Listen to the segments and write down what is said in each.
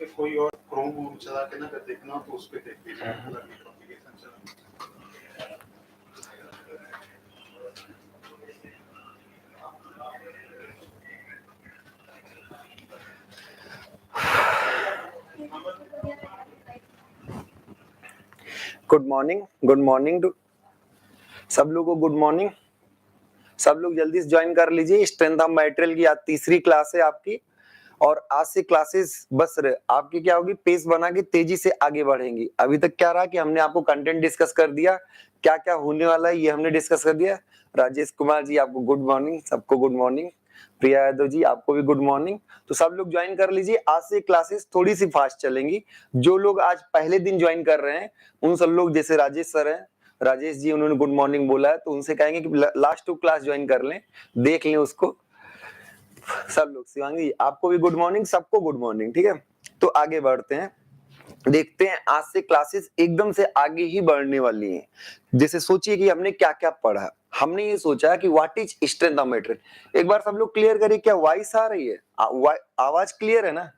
पे कोई और क्रोम चला के ना अगर देखना हो तो उस पे देख लीजिए एप्लीकेशन चला। गुड मॉर्निंग टू सब लोगों को। Good morning. सब लोग जल्दी से ज्वाइन कर लीजिए। स्ट्रेंथ ऑफ मटेरियल की आज तीसरी क्लास है आपकी, और आज से क्लासेस बस आपकी क्या होगी, पेस बना के तेजी से आगे बढ़ेंगी। अभी तक क्या रहा कि हमने आपको कंटेंट डिस्कस कर दिया, क्या क्या होने वाला है ये हमने डिस्कस कर दिया। राजेश कुमार जी आपको गुड मॉर्निंग, सबको गुड मॉर्निंग। प्रिया यादव जी आपको भी गुड मॉर्निंग। तो सब लोग ज्वाइन कर लीजिए। आज से क्लासेस थोड़ी सी फास्ट चलेंगी। जो लोग आज पहले दिन ज्वाइन कर रहे हैं उन सब लोग, जैसे राजेश सर हैं, राजेश जी उन्होंने गुड मॉर्निंग बोला है, तो उनसे कहेंगे कि लास्ट 2 क्लास ज्वाइन कर लें, देख लें उसको। सब लोग, शिवांगी आपको भी गुड मॉर्निंग, सबको गुड मॉर्निंग। ठीक है, तो आगे बढ़ते हैं, देखते हैं आज से क्लासेस एकदम से आगे ही बढ़ने वाली हैं। जैसे सोचिए कि हमने क्या क्या पढ़ा। हमने ये सोचा कि what is strength of material. एक बार सब लोग क्लियर करिए, क्या वॉइस आ रही है? आवाज क्लियर है ना?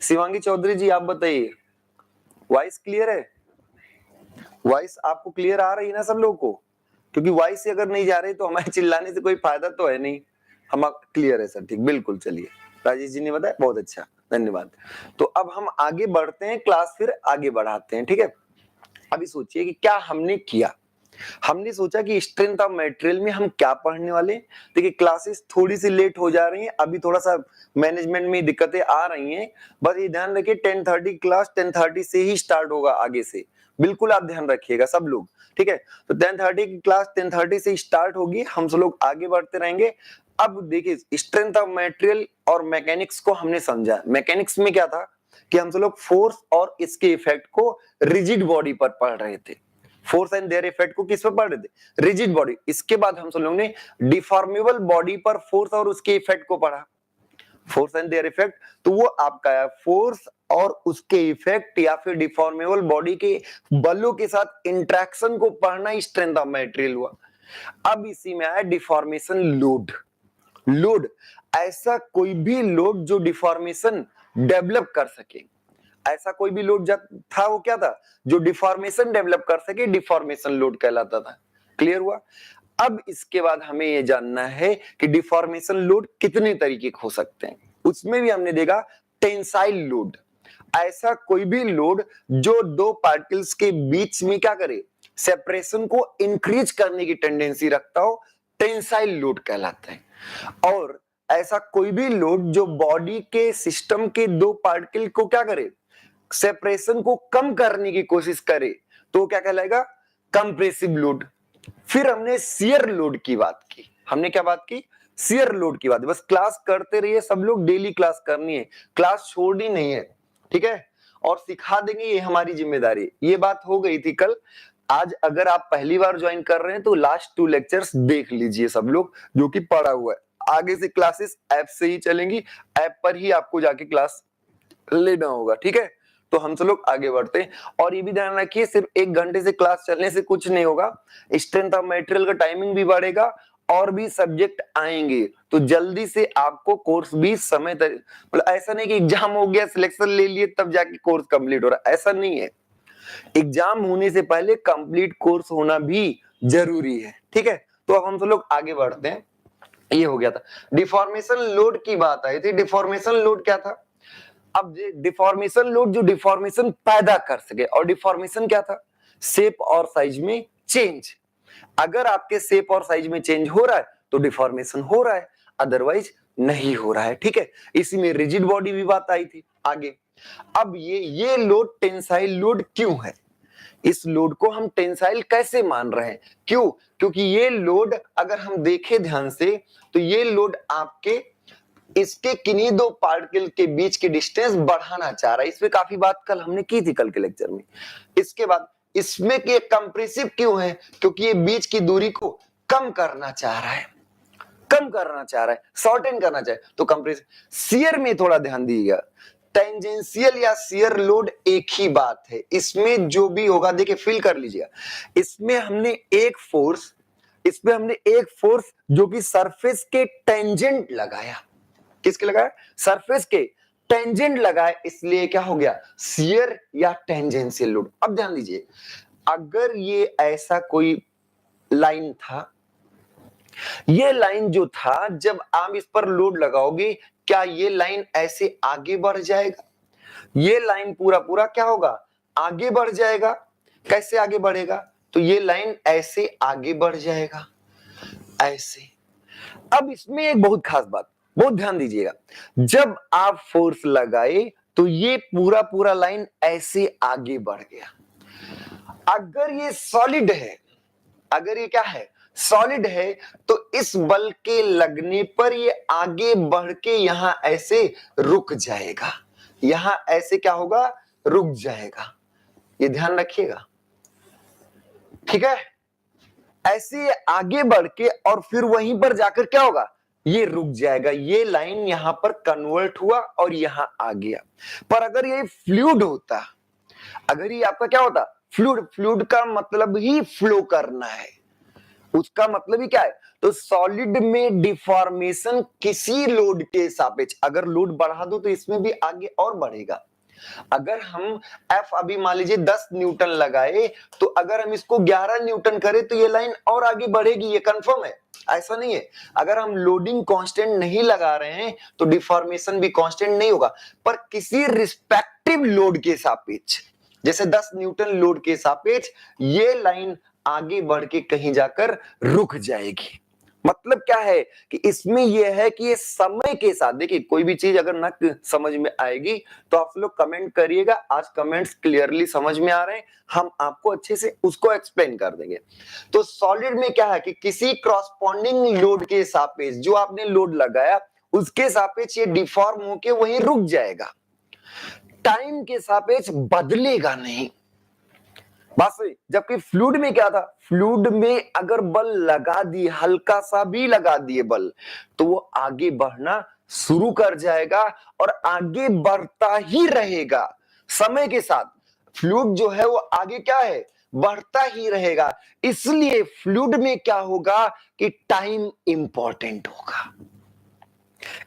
शिवांगी चौधरी जी आप बताइए, वॉइस क्लियर है? वॉइस आपको क्लियर आ रही है ना सब लोगों को? क्योंकि वॉइस से अगर नहीं जा रही तो हमारे चिल्लाने से कोई फायदा तो है नहीं। हम क्लियर है सर, ठीक, बिल्कुल। चलिए, राजेश जी ने बताया, बहुत अच्छा, धन्यवाद। तो अब हम आगे बढ़ते हैं, क्लास फिर आगे बढ़ाते हैं। ठीक है, अभी सोचिए कि क्या हमने किया। हमने सोचा कि स्ट्रेंथ ऑफ मटेरियल में हम क्या पढ़ने वाले। देखिए क्लासेस थोड़ी सी लेट हो जा रही हैं, अभी थोड़ा सा मैनेजमेंट में दिक्कतें आ रही हैं। बस ये ध्यान रखिए 10:30 क्लास 10:30 से ही स्टार्ट होगा आगे से, बिल्कुल आप ध्यान रखिएगा सब लोग। ठीक है, तो 10:30 की क्लास 10:30 से स्टार्ट होगी, हम सब लोग आगे बढ़ते रहेंगे। अब देखिए स्ट्रेंथ ऑफ मटेरियल और मैकेनिक्स को हमने समझा। मैकेनिक्स में क्या था कि हम सब लोग फोर्स और इसके इफेक्ट को रिजिड बॉडी पर पढ़ रहे थे। फोर्स एंड देयर इफेक्ट को किस पर पढ़ रहे थे? Rigid body. इसके बाद हम सब लोगों ने डिफॉर्मेबल बॉडी पर फोर्स और उसके इफेक्ट को पढ़ा। फोर्स एंड देयर इफेक्ट, तो वो आपका है फोर्स और उसके इफेक्ट, या फिर डिफॉर्मेबल बॉडी के बलों के साथ इंटरेक्शन को पढ़ना स्ट्रेंथ ऑफ मटेरियल हुआ। अब इसी में आया डिफॉर्मेशन लोड। लोड, ऐसा कोई भी लोड जो डिफॉर्मेशन डेवलप कर सके। ऐसा कोई भी लोड था, वो क्या था? जो डिफॉर्मेशन डेवलप कर सके, डिफॉर्मेशन लोड कहलाता था। क्लियर हुआ? अब इसके बाद हमें यह जानना है कि डिफॉर्मेशन लोड कितने तरीके के हो सकते हैं। उसमें भी हमने देखा टेंसाइल लोड, ऐसा कोई भी लोड जो दो पार्टिकल्स के बीच में क्या करे, सेपरेशन को इंक्रीज करने की टेंडेंसी रखता हो, टेंसाइल लोड कहलाता है। और ऐसा कोई भी लोड जो बॉडी के सिस्टम के दो पार्टिकल को क्या करे, सेपरेशन को कम करने की कोशिश करे, तो क्या कहलाएगा? Compressive load. फिर हमने शियर लोड की बात की। हमने क्या बात की? शियर लोड की बात। बस क्लास करते रहिए सब लोग, डेली क्लास करनी है, क्लास छोड़नी नहीं है। ठीक है, और सिखा देंगे, ये हमारी जिम्मेदारी। ये बात हो गई थी कल। आज अगर आप पहली बार ज्वाइन कर रहे हैं तो लास्ट 2 लेक्चर्स देख लीजिए सब लोग, जो कि पढ़ा हुआ है। आगे से क्लासेस ऐप से ही चलेंगी, ऐप पर ही आपको जाके क्लास लेना होगा। ठीक है, तो हम सब लोग आगे बढ़ते हैं। और ये भी ध्यान रखिए, सिर्फ 1 घंटे से क्लास चलने से कुछ नहीं होगा। स्ट्रेंथ ऑफ मटेरियल का टाइमिंग भी बढ़ेगा और भी सब्जेक्ट आएंगे, तो जल्दी से आपको कोर्स भी समय तक, मतलब ऐसा नहीं कि एग्जाम हो गया, सिलेक्शन ले लिए तब जाके कोर्स कंप्लीट हो रहा है, ऐसा नहीं है। एग्जाम होने से पहले कंप्लीट कोर्स होना भी जरूरी है। ठीक है, तो अब हम सब लोग आगे बढ़ते हैं। ये हो गया था, डिफॉर्मेशन लोड की बात आई थी। डिफॉर्मेशन लोड क्या था? अब डिफॉर्मेशन लोड जो डिफॉर्मेशन पैदा कर सके, और डिफॉर्मेशन क्या था? शेप और साइज में चेंज। अगर आपके शेप और साइज में चेंज हो रहा है तो डिफॉर्मेशन हो रहा है, अदरवाइज नहीं हो रहा है। ठीक है, इसी में रिजिड बॉडी भी बात आई थी आगे। अब ये लोड टेंसाइल लोड क्यों है? इस लोड को हम टेंसाइल कैसे मान रहे हैं? क्यों? क्योंकि ये लोड अगर हम देखें ध्यान से, तो ये लोड आपके इसके किन्हीं दो पार्टिकल के बीच की डिस्टेंस बढ़ाना चाह रहा है। इस पे काफी बात कल हमने की थी, कल के लेक्चर में। इसके बाद इसमें कि कंप्रेसिव क्यों है? क्योंकि ये बीच की दूरी को कम करना चाह रहा है, कम करना चाह रहा है, शॉर्टन करना चाहे, तो कंप्रेसिव। शियर में थोड़ा ध्यान दीजिएगा, टेंजेंशियल या शियर लोड एक ही बात है। इसमें जो भी होगा देखिए, फील कर लीजिएगा। इसमें हमने एक फोर्स जो कि सरफेस के टेंजेंट लगाया। किसके लगाया? सरफेस के टेंजेंट लगा है इसलिए क्या हो गया, शियर या टेंजेंशियल लोड। अब ध्यान दीजिए, अगर ये ऐसा कोई लाइन था, ये लाइन जो था जब आप इस पर लोड लगाओगे क्या ये लाइन ऐसे आगे बढ़ जाएगा, ये लाइन पूरा पूरा क्या होगा, आगे बढ़ जाएगा। कैसे आगे बढ़ेगा, तो ये लाइन ऐसे आगे बढ़ जाएगा, ऐसे। अब इसमें एक बहुत खास बात, बहुत ध्यान दीजिएगा, जब आप फोर्स लगाए तो ये पूरा पूरा लाइन ऐसे आगे बढ़ गया। अगर ये सॉलिड है, अगर ये क्या है, सॉलिड है, तो इस बल के लगने पर ये आगे बढ़ के यहां ऐसे रुक जाएगा, यहां ऐसे क्या होगा, रुक जाएगा। ये ध्यान रखिएगा, ठीक है। ऐसे आगे बढ़ के और फिर वहीं पर जाकर क्या होगा, ये रुक जाएगा। ये लाइन यहां पर कन्वर्ट हुआ और यहां आ गया। पर अगर ये फ्लूइड होता, अगर ये आपका क्या होता, फ्लूइड, फ्लूइड का मतलब ही फ्लो करना है, उसका मतलब ही क्या है, तो सॉलिड में डिफॉर्मेशन किसी लोड के सापेक्ष, अगर लोड बढ़ा दो तो इसमें भी आगे और बढ़ेगा। अगर हम F अभी मान लीजिए 10 न्यूटन लगाए, तो अगर हम इसको 11 न्यूटन करें तो ये लाइन और आगे बढ़ेगी, ये कंफर्म है, ऐसा नहीं है। अगर हम लोडिंग कांस्टेंट नहीं लगा रहे हैं तो डिफॉर्मेशन भी कांस्टेंट नहीं होगा, पर किसी रिस्पेक्टिव लोड के सापेक्ष, जैसे 10 न्यूटन लोड के सापेक्ष ये लाइन आगे बढ़ के कहीं जाकर रुक जाएगी। मतलब क्या है कि इसमें यह है कि ये समय के साथ, देखिए कोई भी चीज अगर ना समझ में आएगी तो आप लोग कमेंट करिएगा। आज कमेंट्स क्लियरली समझ में आ रहे हैं, हम आपको अच्छे से उसको एक्सप्लेन कर देंगे। तो सॉलिड में क्या है कि किसी क्रॉसपोंडिंग लोड के सापेक्ष, जो आपने लोड लगाया उसके सापेक्ष ये डिफॉर्म होके वहीं रुक जाएगा, टाइम के सापेक्ष बदलेगा नहीं, बस। जबकि फ्लूइड में क्या था, फ्लूइड में अगर बल लगा दिए, हल्का सा भी लगा दिए बल, तो वो आगे बढ़ना शुरू कर जाएगा और आगे बढ़ता ही रहेगा समय के साथ। फ्लूइड जो है वो आगे क्या है, बढ़ता ही रहेगा। इसलिए फ्लूइड में क्या होगा कि टाइम इंपॉर्टेंट होगा।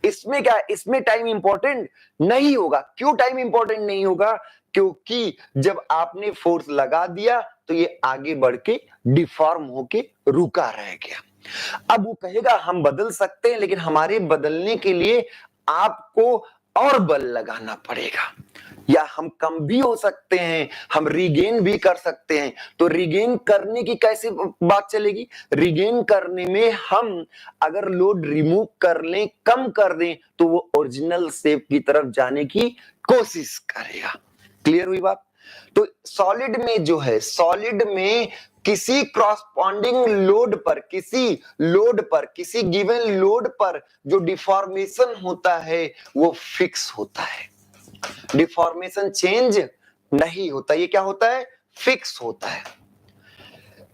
इसमें क्या है, इसमें टाइम इंपॉर्टेंट नहीं होगा। क्यों टाइम इंपॉर्टेंट नहीं होगा, क्योंकि जब आपने फोर्स लगा दिया तो ये आगे बढ़ के डिफॉर्म होके रुका रह गया। अब वो कहेगा हम बदल सकते हैं, लेकिन हमारे बदलने के लिए आपको और बल लगाना पड़ेगा, या हम कम भी हो सकते हैं, हम रिगेन भी कर सकते हैं। तो रिगेन करने की कैसे बात चलेगी, रिगेन करने में हम अगर लोड रिमूव कर लें, कम कर दें, तो वो ओरिजिनल शेप की तरफ जाने की कोशिश करेगा। क्लियर हुई बात। तो सॉलिड में जो है, सॉलिड में किसी क्रॉसपोंडिंग लोड पर, किसी लोड पर, किसी गिवन लोड पर जो डिफॉर्मेशन होता है वो फिक्स होता है, डिफॉर्मेशन चेंज नहीं होता। ये क्या होता है, फिक्स होता है।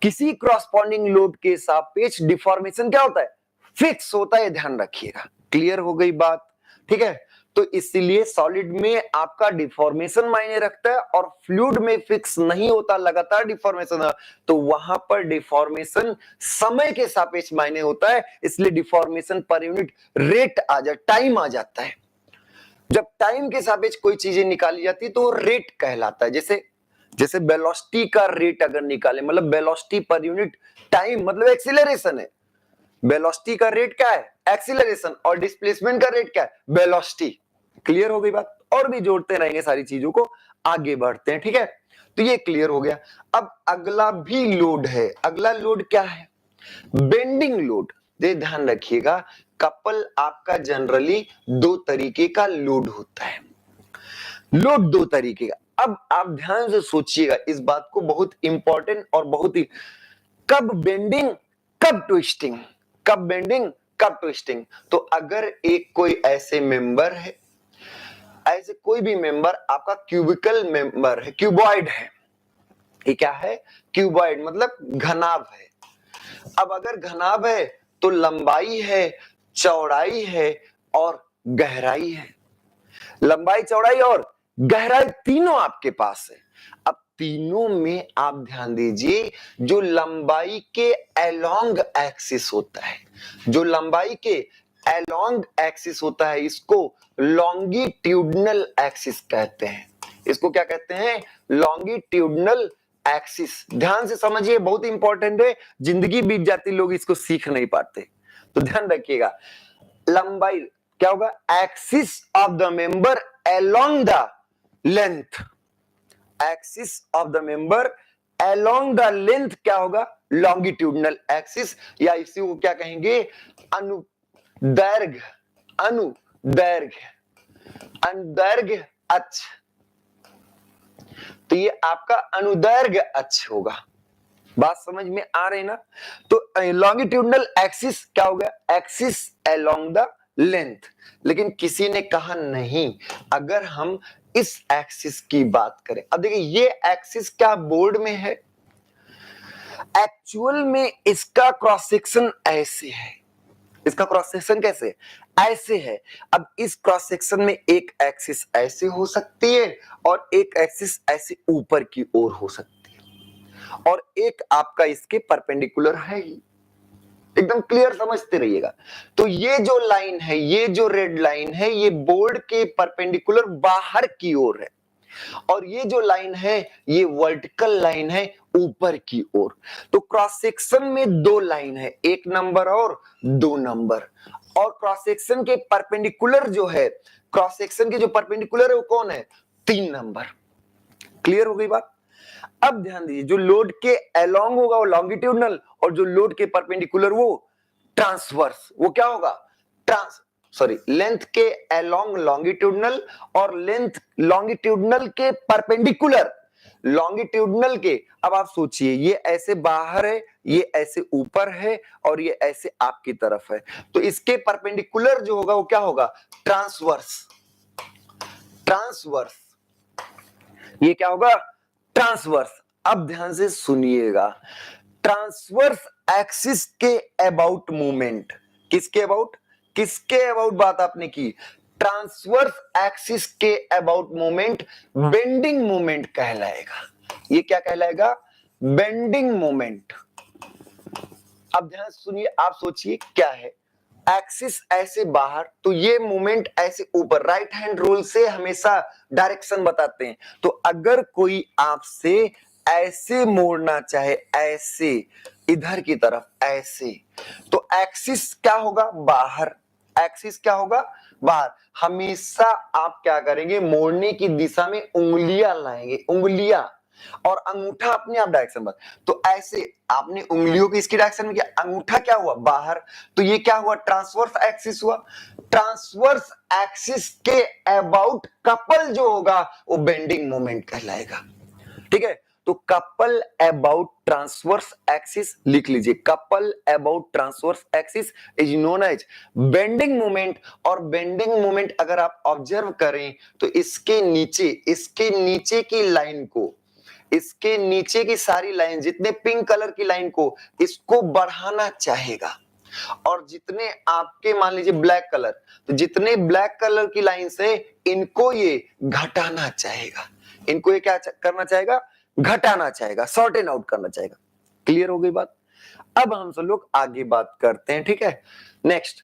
किसी क्रॉसपोंडिंग लोड के सापेक्ष डिफॉर्मेशन क्या होता है, फिक्स होता है, ध्यान रखिएगा। क्लियर हो गई बात, ठीक है। तो इसीलिए सॉलिड में आपका डिफॉर्मेशन मायने रखता है और फ्लूइड में फिक्स नहीं होता, लगातार डिफॉर्मेशन, तो वहां पर डिफॉर्मेशन समय के सापेक्ष मायने होता है। इसलिए डिफॉर्मेशन पर यूनिट रेट आ जाए, टाइम आ जाता है। जब टाइम के सापेक्ष कोई चीजें निकाली जाती है तो वो रेट कहलाता है। जैसे वेलोसिटी का रेट अगर निकाले, मतलब वेलोसिटी पर यूनिट टाइम मतलब एक्सीलरेशन है। वेलोसिटी का रेट क्या है, एक्सीलरेशन, और डिस्प्लेसमेंट का रेट क्या है, वेलोसिटी। क्लियर हो गई बात। और भी जोड़ते रहेंगे सारी चीजों को, आगे बढ़ते हैं, ठीक है। तो ये क्लियर हो गया। अब अगला भी लोड है। अगला लोड क्या है, बेंडिंग लोड। ये ध्यान रखिएगा, कपल आपका जनरली दो तरीके का लोड होता है, लोड दो तरीके का। अब आप ध्यान से सोचिएगा इस बात को, बहुत इंपॉर्टेंट और बहुत ही, कब बेंडिंग कब ट्विस्टिंग, कब बेंडिंग कब ट्विस्टिंग। तो अगर एक कोई ऐसे मेंबर है, ऐसे कोई भी मेंबर आपका क्यूबिकल मेंबर है, क्यूबॉइड है, ये क्या है, क्यूबॉइड मतलब घनाभ है। अब अगर घनाभ है तो लंबाई है, चौड़ाई है और गहराई है। लंबाई, चौड़ाई और गहराई तीनों आपके पास है। अब तीनों में आप ध्यान दीजिए, जो लंबाई के अलोंग एक्सिस होता है, जो लंबाई के अलोंग एक्सिस होता है, इसको लॉन्गिट्यूडनल एक्सिस कहते हैं। इसको क्या कहते हैं? Longitudinal axis. ध्यान से समझिए, बहुत इंपॉर्टेंट है, जिंदगी बीत जाती लोग इसको सीख नहीं पाते, तो ध्यान रखिएगा। लंबाई क्या होगा? Axis of the member along the length. Axis of the member along the length क्या होगा? लॉन्गिट्यूडनल एक्सिस, या इसी को क्या कहेंगे? अनुदैर्घ्य। अनुदैर्घ्य, अनुदैर्घ्य अक्ष। तो ये आपका अनुदैर्घ्य अक्ष होगा। बात समझ में आ रही ना? तो लॉन्गिट्यूडनल एक्सिस क्या होगा? Axis along the length. लेकिन किसी ने कहा नहीं, अगर हम इस एक्सिस की बात करें, अब देखिए ये एक्सिस क्या बोर्ड में है? एक्चुअल में इसका क्रॉस सेक्शन ऐसे है। इसका क्रॉस सेक्शन कैसे? ऐसे है। अब इस क्रॉस सेक्शन में एक एक्सिस ऐसे हो सकती है और एक एक्सिस ऐसे ऊपर की ओर हो सकती है, और एक आपका इसके परपेंडिकुलर है ही। एकदम क्लियर समझते रहिएगा। तो ये जो लाइन है, ये जो रेड लाइन है, ये बोर्ड के परपेंडिकुलर बाहर की ओर है, और ये जो लाइन है ये वर्टिकल लाइन है ऊपर की ओर। तो क्रॉस सेक्शन में दो लाइन है, 1 नंबर और 2 नंबर, और क्रॉस सेक्शन के परपेंडिकुलर जो है, क्रॉस सेक्शन के जो परपेंडिकुलर है वो कौन है? 3 नंबर। क्लियर हो गई बात? अब ध्यान दीजिए, जो लोड के अलोंग होगा वो लॉन्गिट्यूडनल, और जो लोड के परपेंडिकुलर वो ट्रांसवर्स। वो क्या होगा? लेंथ के अलोंग लॉन्गिट्यूडनल, और लेंथ लॉन्गिट्यूडनल के परपेंडिकुलर लॉन्गिट्यूडनल के। अब आप सोचिए, ये ऐसे बाहर है, ये ऐसे ऊपर है, और ये ऐसे आपकी तरफ है, तो इसके परपेंडिकुलर जो होगा वो क्या होगा? ट्रांसवर्स। ट्रांसवर्स, ये क्या होगा? ट्रांसवर्स। अब ध्यान से सुनिएगा, ट्रांसवर्स एक्सिस के अबाउट मूवमेंट, किसके अबाउट? किसके अबाउट बात आपने की? ट्रांसवर्स एक्सिस के अबाउट मूवमेंट बेंडिंग मूवमेंट कहलाएगा। ये क्या कहलाएगा? Bending movement. अब ध्यान सुनिए, आप सोचिए क्या है? एक्सिस ऐसे बाहर, तो ये मूवमेंट ऐसे ऊपर। राइट हैंड रूल से हमेशा डायरेक्शन बताते हैं, तो अगर कोई आपसे ऐसे मोड़ना चाहे, ऐसे इधर की तरफ ऐसे, तो एक्सिस क्या होगा? बाहर। एक्सिस क्या होगा? बाहर। हमेशा आप क्या करेंगे? मोड़ने की दिशा में उंगलियां लाएंगे, उंगलियां, और अंगूठा अपने आप डायरेक्शन पर। तो ऐसे आपने उंगलियों की इसकी डायरेक्शन में किया, अंगूठा क्या हुआ? बाहर। तो ये क्या हुआ? ट्रांसवर्स एक्सिस हुआ। ट्रांसवर्स एक्सिस के अबाउट कपल जो होगा वो बेंडिंग मोमेंट कहलाएगा। ठीक है, तो कपल अबाउट ट्रांसवर्स एक्सिस लिख लीजिए। Couple about transverse axis is known as bending moment. और बेंडिंग मोमेंट अगर आप ऑब्जर्व करें तो इसके नीचे की लाइन को, इसके नीचे की सारी लाइन, जितने पिंक कलर की लाइन को, इसको बढ़ाना चाहेगा, और जितने आपके मान लीजिए ब्लैक कलर, तो जितने ब्लैक कलर की लाइन से इनको ये घटाना चाहेगा, इनको ये क्या करना चाहेगा? घटाना चाहेगा, शॉर्टन आउट करना चाहेगा। क्लियर हो गई बात? अब हम सब लोग आगे बात करते हैं। ठीक है, नेक्स्ट,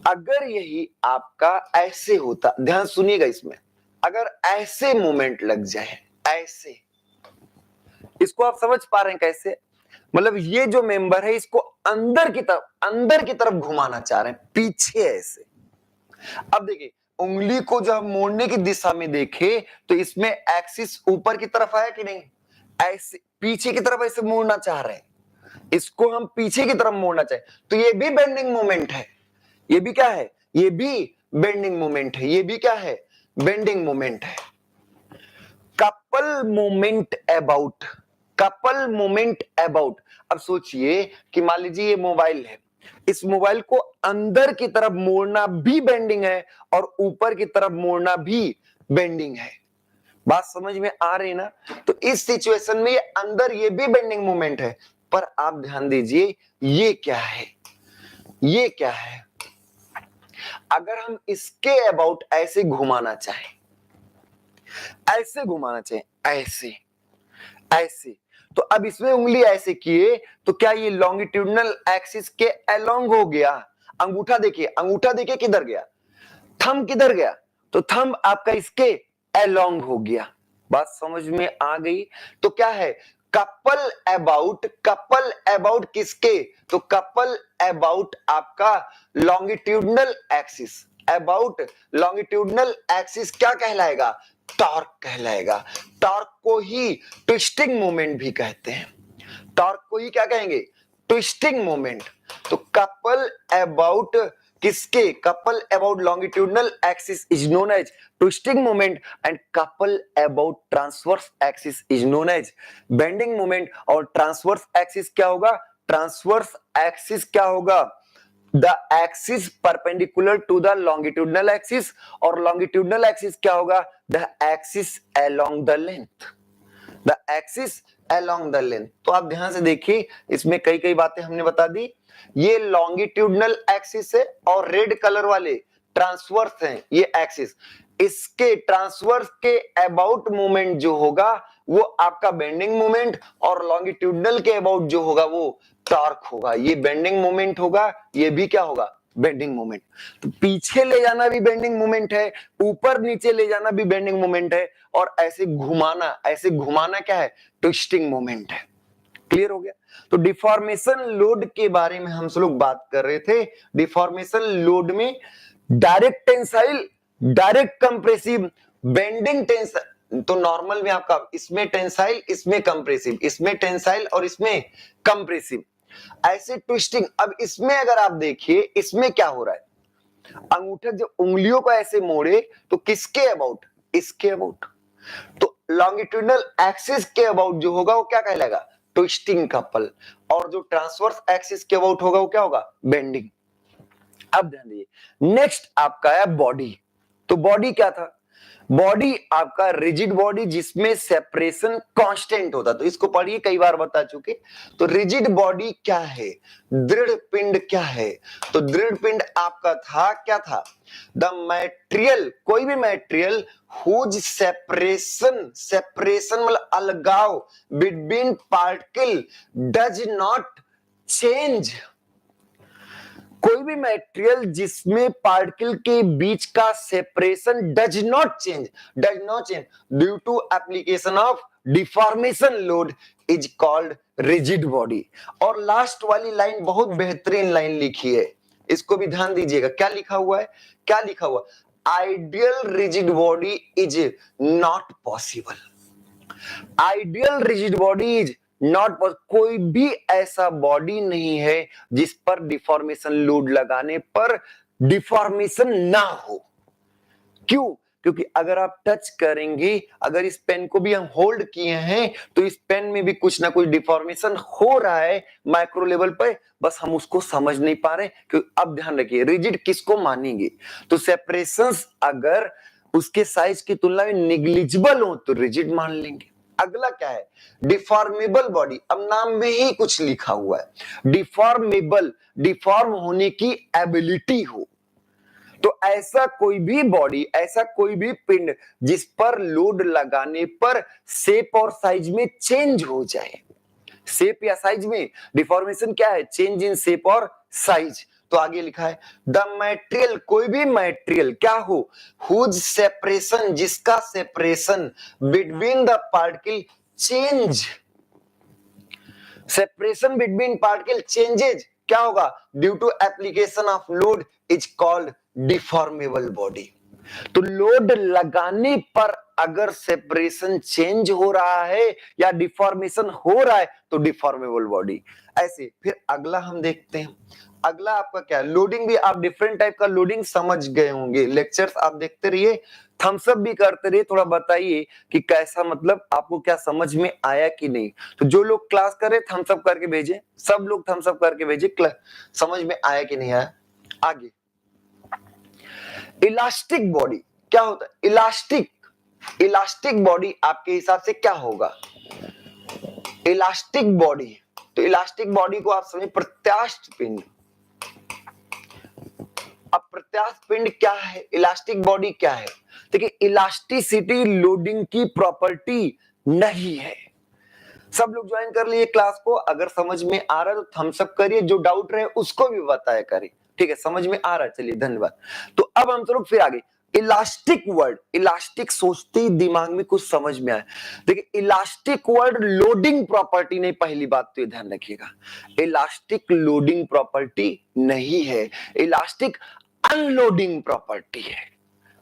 अगर यही आपका ऐसे होता, ध्यान सुनिएगा इसमें, अगर ऐसे मूवमेंट लग जाए, ऐसे, इसको आप समझ पा रहे हैं कैसे? मतलब ये जो मेंबर है इसको अंदर की तरफ घुमाना चाह रहे हैं, पीछे ऐसे। अब देखिए, उंगली को जब मोड़ने की दिशा में देखे तो इसमें एक्सिस ऊपर की तरफ आया कि नहीं? ऐसे पीछे की तरफ ऐसे मोड़ना चाह रहे हैं, इसको हम पीछे की तरफ मोड़ना चाहे, तो ये भी बेंडिंग मोमेंट है। ये भी क्या है? ये भी बेंडिंग मोमेंट है। ये भी क्या है? बेंडिंग मोमेंट है। Couple moment about, couple moment about. अब सोचिए कि मान लीजिए ये मोबाइल है, इस मोबाइल को अंदर की तरफ मोड़ना भी बेंडिंग है और ऊपर की तरफ मोड़ना भी बेंडिंग है। बात समझ में आ रही ना? तो इस सिचुएशन में ये अंदर ये भी बेंडिंग मोमेंट है, पर आप ध्यान दीजिए ये क्या है? ये क्या है? अगर हम इसके अबाउट ऐसे घुमाना चाहें, ऐसे घुमाना चाहें, ऐसे ऐसे, तो अब इसमें उंगली ऐसे किए तो क्या ये लॉन्गिट्यूडनल एक्सिस के अलोंग हो गया? अंगूठा देखिए, अंगूठा देखिए किधर गया, थंब किधर गया, तो थंब आपका इसके अलोंग हो गया। बात समझ में आ गई? तो क्या है, कपल अबाउट, कपल अबाउट किसके, तो कपल अबाउट आपका longitudinal axis, about longitudinal axis क्या कहलाएगा, टॉर्क कहलाएगा। टॉर्क को ही ट्विस्टिंग मोमेंट भी कहते हैं, टॉर्क को ही क्या कहेंगे, ट्विस्टिंग मोमेंट। तो कपल अबाउट किसके, couple about longitudinal axis is known as twisting moment and couple about transverse axis is known as bending moment. और ट्रांसवर्स एक्सिस क्या होगा, ट्रांसवर्स एक्सिस क्या होगा, the axis perpendicular to the longitudinal axis, और longitudinal axis क्या होगा, the axis along the length, the axis along the length. तो आप ध्यान से देखिए, इसमें कई कई बातें हमने बता दी। ये लॉन्गिट्यूडनल एक्सिस है और रेड कलर वाले ट्रांसवर्स हैं ये एक्सिस, इसके ट्रांसवर्स के अबाउट मूवमेंट जो होगा वो आपका बेंडिंग मूवमेंट, और लॉन्गिट्यूडनल के अबाउट जो होगा वो टॉर्क होगा। ये बेंडिंग मूवमेंट होगा, ये भी क्या होगा, बेंडिंग मूवमेंट। तो पीछे ले जाना भी बेंडिंग मूवमेंट है, ऊपर नीचे ले जाना भी बेंडिंग मूवमेंट है, और ऐसे घुमाना क्या है, ट्विस्टिंग मूवमेंट है। क्लियर हो गया? तो डिफॉर्मेशन लोड के बारे में हम सब लोग बात कर रहे थे। डिफॉर्मेशन लोड में direct tensile, direct compressive, bending tensile. तो नॉर्मल में आपका इसमें टेंसाइल, इसमें कंप्रेसिव, इसमें टेंसाइल और इसमें कंप्रेसिव, ऐसे ट्विस्टिंग। अब इसमें अगर आप देखिए, इसमें क्या हो रहा है, अंगूठा जब उंगलियों को ऐसे मोड़े तो किसके अबाउट, इसके अबाउट। तो लॉन्गिट्यूडनल एक्सिस के अबाउट जो होगा वो क्या कहलाएगा, ट्विस्टिंग कपल, और जो ट्रांसवर्स एक्सिस के अबाउट होगा वो क्या होगा, बेंडिंग। अब ध्यान दीजिए, नेक्स्ट आपका है बॉडी। तो बॉडी क्या था, बॉडी आपका रिजिड बॉडी जिसमें सेपरेशन कांस्टेंट होता, तो इसको पढ़िए, कई बार बता चुके। तो रिजिड बॉडी क्या है, दृढ़ पिंड क्या है, तो दृढ़ पिंड आपका था, क्या था, द मैटेरियल, कोई भी मैटेरियल हुज सेपरेशन, सेपरेशन मतलब अलगाव between particle does not change, कोई भी मटेरियल जिसमें पार्टिकल के बीच का separation does not change due to application of deformation load is called rigid body. और लास्ट वाली लाइन बहुत बेहतरीन लाइन लिखी है, इसको भी ध्यान दीजिएगा। क्या लिखा हुआ है, क्या लिखा हुआ, ideal rigid body is not possible, ideal rigid body is not, कोई भी ऐसा बॉडी नहीं है जिस पर डिफॉर्मेशन लोड लगाने पर डिफॉर्मेशन ना हो। क्यों, क्योंकि अगर आप टच करेंगे, अगर इस पेन को भी हम होल्ड किए हैं तो इस पेन में भी कुछ ना कुछ डिफॉर्मेशन हो रहा है माइक्रो लेवल पर, बस हम उसको समझ नहीं पा रहे। क्योंकि अब ध्यान रखिए, रिजिड किसको मानेंगे, तो सेपरेशंस अगर उसके साइज की तुलना में निग्लिजिबल हो तो रिजिड मान लेंगे। अगला क्या है, डिफॉर्मेबल बॉडी। अब नाम में ही कुछ लिखा हुआ है, डिफॉर्मेबल, डिफॉर्म होने की एबिलिटी हो। तो ऐसा कोई भी बॉडी, ऐसा कोई भी पिंड जिस पर लोड लगाने पर शेप और साइज में चेंज हो जाए, शेप या साइज में डिफॉर्मेशन क्या है, चेंज इन शेप और साइज। तो आगे लिखा है द मटेरियल, कोई भी मटेरियल क्या हो, हुज सेपरेशन, जिसका separation between the particle change, separation between particle changes क्या होगा, due to application of load is called deformable body. तो लोड लगाने पर अगर सेपरेशन चेंज हो रहा है या डिफॉर्मेशन हो रहा है तो डिफॉर्मेबल बॉडी। ऐसे फिर अगला हम देखते हैं, अगला आपका क्या, लोडिंग भी आप डिफरेंट टाइप का लोडिंग समझ गए होंगे, लेक्चर्स आप देखते रहिए, थम्स अप भी करते रहिए, थोड़ा बताइए कि कैसा, मतलब आपको क्या समझ में आया कि नहीं। तो जो लोग क्लास करे थम्स अप करके भेजे, सब लोग थम्स अप करके भेजे, समझ में आया कि नहीं आया। आगे इलास्टिक बॉडी क्या होता है, इलास्टिक, इलास्टिक बॉडी आपके हिसाब से क्या होगा, इलास्टिक बॉडी। तो इलास्टिक बॉडी को आप समझे प्रत्यास्थ पिंड। अब प्रत्यास्थ पिंड क्या है, इलास्टिक बॉडी क्या है, देखिए इलास्टिसिटी लोडिंग की प्रॉपर्टी नहीं है। सब लोग ज्वाइन कर लिए क्लास को, अगर समझ में आ रहा है तो थम्स अप करिए, जो डाउट रहे उसको भी बताया करिए। ठीक है, समझ में आ रहा है, चलिए धन्यवाद। तो अब हम लोग फिर आगे इलास्टिक वर्ड, इलास्टिक सोचते ही दिमाग में कुछ समझ में आया। देखिए इलास्टिक वर्ड लोडिंग प्रॉपर्टी नहीं, पहली बात तो ये ध्यान रखिएगा, इलास्टिक लोडिंग प्रॉपर्टी नहीं है, इलास्टिक अनलोडिंग प्रॉपर्टी है।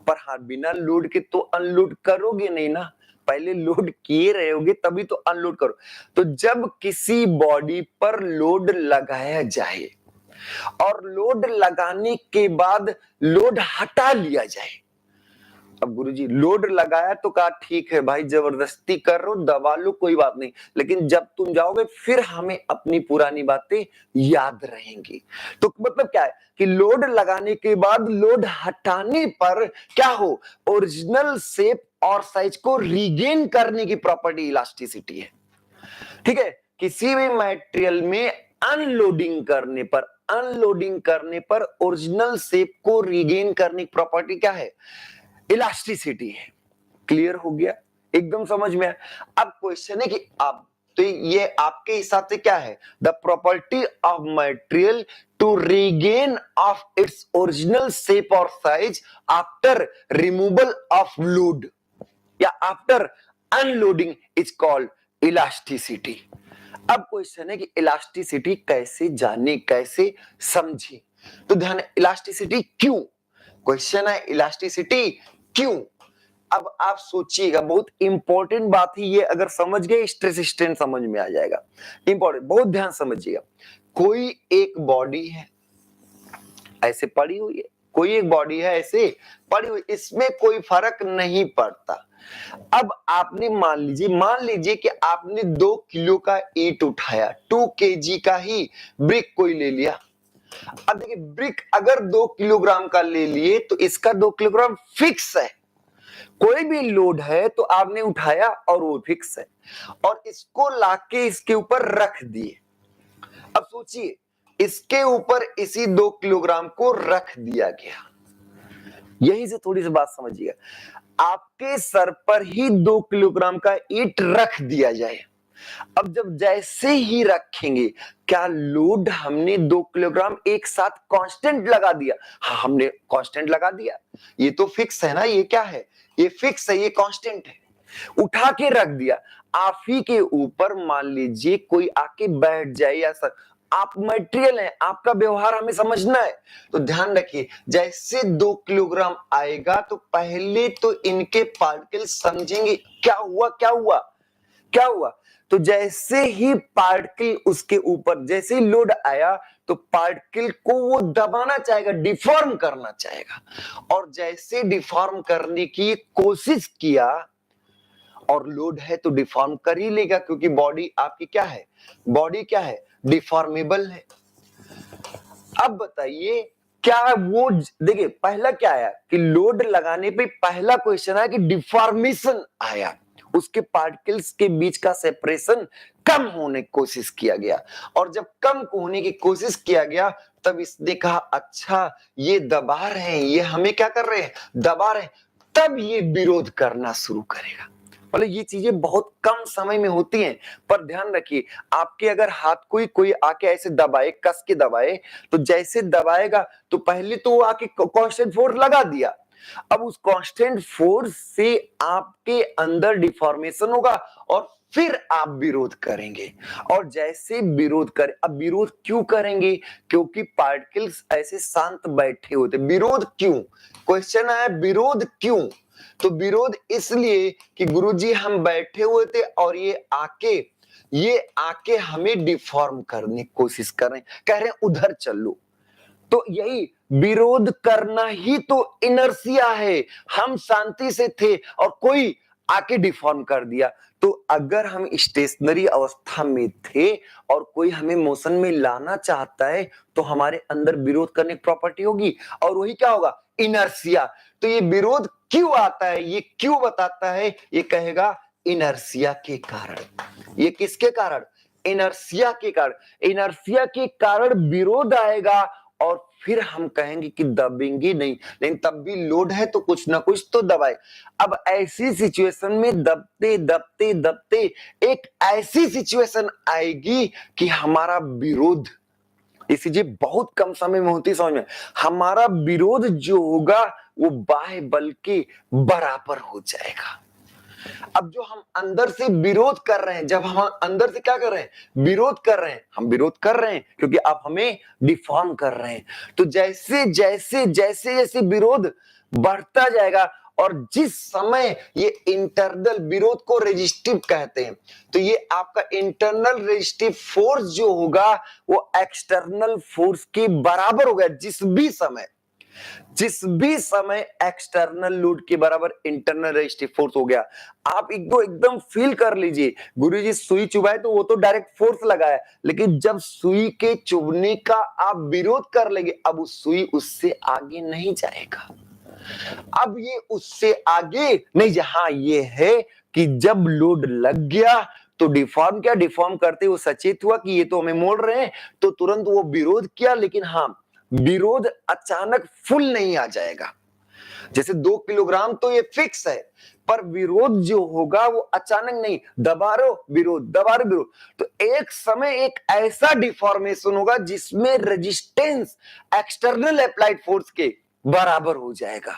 पर हाँ बिना लोड के तो अनलोड करोगे नहीं ना, पहले लोड किए रहोगे तभी तो अनलोड करो। तो जब किसी बॉडी पर लोड लगाया जाए और लोड लगाने के बाद लोड हटा लिया जाए, अब गुरुजी लोड लगाया तो कहा ठीक है भाई जबरदस्ती कर रहे हो, दबा लो कोई बात नहीं, लेकिन जब तुम जाओगे फिर हमें अपनी पुरानी बातें याद रहेंगी। तो मतलब क्या है कि लोड लगाने के बाद लोड हटाने पर क्या हो, ओरिजिनल शेप और साइज को रीगेन करने की प्रॉपर्टी इलास्टिसिटी है। ठीक है, किसी भी मटेरियल में अनलोडिंग करने पर ओरिजिनल शेप को रीगेन करने की प्रॉपर्टी क्या है, इलास्टिसिटी है। क्लियर हो गया, एकदम समझ में आया। अब क्वेश्चन है कि अब तो ये आपके हिसाब से क्या है, the property of material to regain of its original shape और size after removal of load या after unloading is called elasticity. अब क्वेश्चन है कि इलास्टिसिटी कैसे जाने, कैसे समझे। तो ध्यान, इलास्टिसिटी क्यों, क्वेश्चन है इलास्टिसिटी क्यों। अब आप सोचिएगा, बहुत इंपॉर्टेंट बात है ये, अगर समझ गए स्ट्रेस स्ट्रेन समझ में आ जाएगा। इंपॉर्टेंट, बहुत ध्यान समझिएगा। कोई एक बॉडी है ऐसे पड़ी हुई है, कोई एक बॉडी है ऐसे पड़ी हुई, इसमें कोई फर्क नहीं पड़ता। अब आपने मान लीजिए कि आपने 2 किलो का ईंट उठाया, 2 केजी का ही ब्रिक कोई ले लिया। अब देखिए ब्रिक अगर 2 किलोग्राम का ले लिए तो इसका 2 किलोग्राम फिक्स है, कोई भी लोड है तो आपने उठाया और वो फिक्स है, और इसको लाके इसके ऊपर रख दिए। अब सोचिए इसके ऊपर इसी 2 किलोग्राम को रख दिया गया, यहीं से थोड़ी सी बात समझिएगा, आपके सर पर ही 2 किलोग्राम का ईंट रख दिया जाए। अब जब जैसे ही रखेंगे, क्या लोड हमने 2 किलोग्राम एक साथ कांस्टेंट लगा दिया, हाँ हमने कांस्टेंट लगा दिया, ये तो फिक्स है ना, ये क्या है, ये फिक्स है, ये कांस्टेंट है, उठा के रख दिया। आप ही के ऊपर मान लीजिए कोई आके बैठ जाए, या सर आप मटेरियल है, आपका व्यवहार हमें समझना है, तो ध्यान रखिए जैसे 2 किलोग्राम आएगा तो पहले तो इनके पार्टिकल समझेंगे क्या हुआ क्या हुआ क्या हुआ। तो जैसे ही पार्टिकल उसके ऊपर, जैसे ही लोड आया तो पार्टिकल को वो दबाना चाहेगा, डिफॉर्म करना चाहेगा, और जैसे डिफॉर्म करने की कोशिश किया, और लोड है तो डिफॉर्म कर ही लेगा, क्योंकि बॉडी आपकी क्या है, बॉडी क्या है, डिफॉर्मेबल है। अब बताइए क्या वो, देखिए पहला क्या आया कि लोड लगाने पे पहला क्वेश्चन आया कि डिफॉर्मेशन आया, उसके पार्टिकल्स के बीच का सेपरेशन कम होने की कोशिश किया गया, और जब कम होने की कोशिश किया गया तब इसने कहा अच्छा ये दबा रहे हैं, ये हमें क्या कर रहे हैं, दबा रहे हैं, तब ये विरोध करना शुरू करेगा। मतलब ये चीजें बहुत कम समय में होती हैं, पर ध्यान रखिए आपके अगर हाथ कोई आके ऐसे दबाए, कस के दबाए, तो जैसे दबाएगा तो पहले तो वो आके कांस्टेंट फोर्स लगा दिया, अब उस कांस्टेंट फोर्स से आपके अंदर डिफॉर्मेशन होगा और फिर आप विरोध करेंगे, और जैसे विरोध करें, अब विरोध क्यों करेंगे, क्योंकि पार्टिकल्स ऐसे शांत बैठे होते। विरोध क्यों, क्वेश्चन आया विरोध क्यों, तो विरोध इसलिए कि गुरुजी हम बैठे हुए थे और ये आके हमें डिफॉर्म करने की कोशिश कर रहे हैं, कह रहे हैं उधर चलो, तो यही विरोध करना ही तो इनर्सिया है। हम शांति से थे और कोई आके डिफॉर्म कर दिया, तो अगर हम स्टेशनरी अवस्था में थे और कोई हमें मोशन में लाना चाहता है तो हमारे अंदर विरोध करने की प्रॉपर्टी होगी, और वही क्या होगा, इनर्सिया। तो ये विरोध क्यों आता है, ये क्यों बताता है, ये कहेगा इनर्सिया के कारण। ये किसके कारण, इनर्सिया के कारण, इनर्सिया के कारण विरोध आएगा, और फिर हम कहेंगे कि दबेंगे नहीं, लेकिन तब भी लोड है तो कुछ ना कुछ तो दबाए। अब ऐसी सिचुएशन में दबते दबते दबते एक ऐसी सिचुएशन आएगी कि हमारा विरोध ये चीजें बहुत कम समय में होती है समझ में। हमारा विरोध जो होगा वो बाह्य बल के बराबर हो जाएगा। अब जो हम अंदर से विरोध कर रहे हैं, जब हम अंदर से क्या कर रहे हैं, विरोध कर रहे हैं, हम विरोध कर रहे हैं क्योंकि आप हमें डिफॉर्म कर रहे हैं। तो जैसे जैसे जैसे जैसे विरोध बढ़ता जाएगा, और जिस समय ये इंटरनल विरोध को रेजिस्टिव कहते हैं, तो ये आपका इंटरनल रेजिस्टिव फोर्स जो होगा वो एक्सटर्नल फोर्स के बराबर होगा। जिस भी समय एक्सटर्नल लोड के बराबर इंटरनल रेजिस्टिव फोर्स हो गया। आप एकदम फील कर लीजिए, गुरुजी सुई चुभाए तो वो तो डायरेक्ट फोर्स लगाया, लेकिन जब सुई के चुभने का आप विरोध कर लेंगे, अब उस सुई उससे आगे नहीं जाएगा। अब ये उससे आगे नहीं जा, हाँ ये है कि जब लोड लग गया तो डिफॉर्म करते वो सचेत हुआ कि ये तो हमें मोड़ रहे हैं, तो तुरंत वो विरोध किया। लेकिन हाँ, विरोध अचानक फुल नहीं आ जाएगा। जैसे 2 किलोग्राम तो ये फिक्स है, पर विरोध जो होगा वो अचानक नहीं, दबा विरोध। तो एक समय एक ऐसा डिफॉर्मेशन होगा जिसमें रेजिस्टेंस एक्सटर्नल अप्लाइड फोर्स के बराबर हो जाएगा।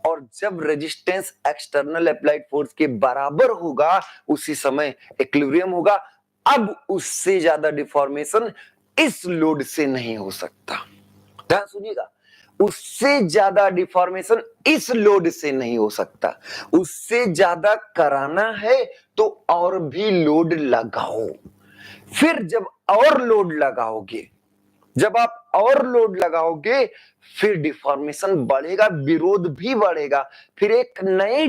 और जब रेजिस्टेंस एक्सटर्नल अप्लाइड फोर्स के बराबर होगा, उसी समय इक्विलिब्रियम होगा। अब उससे ज्यादा डिफॉर्मेशन इस लोड से नहीं हो सकता। ध्यान सुनिएगा, उससे ज्यादा डिफॉर्मेशन इस लोड से नहीं हो सकता। उससे ज्यादा कराना है तो और भी लोड लगाओ। फिर जब और लोड लगाओगे, जब आप और लोड लगाओगे, फिर डिफॉर्मेशन बढ़ेगा, विरोध भी बढ़ेगा। फिर एक नए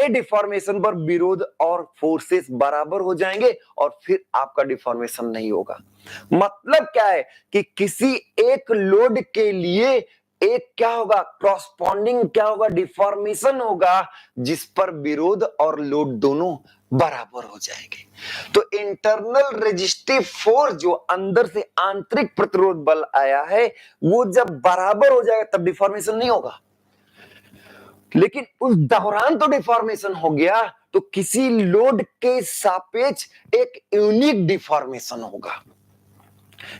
डिफॉर्मेशन पर विरोध और फोर्सेस बराबर हो जाएंगे, और फिर आपका डिफॉर्मेशन नहीं होगा। मतलब क्या है कि किसी एक लोड के लिए एक क्या होगा, क्रॉसपॉन्डिंग क्या होगा, डिफॉर्मेशन होगा, जिस पर विरोध और लोड दोनों बराबर हो जाएंगे। तो इंटरनल रेजिस्टिव फोर्स जो अंदर से आंतरिक प्रतिरोध बल आया है, वो जब बराबर हो जाएगा तब डिफॉर्मेशन नहीं होगा। लेकिन उस दौरान तो डिफॉर्मेशन हो गया, तो किसी लोड के सापेक्ष एक यूनिक डिफॉर्मेशन होगा।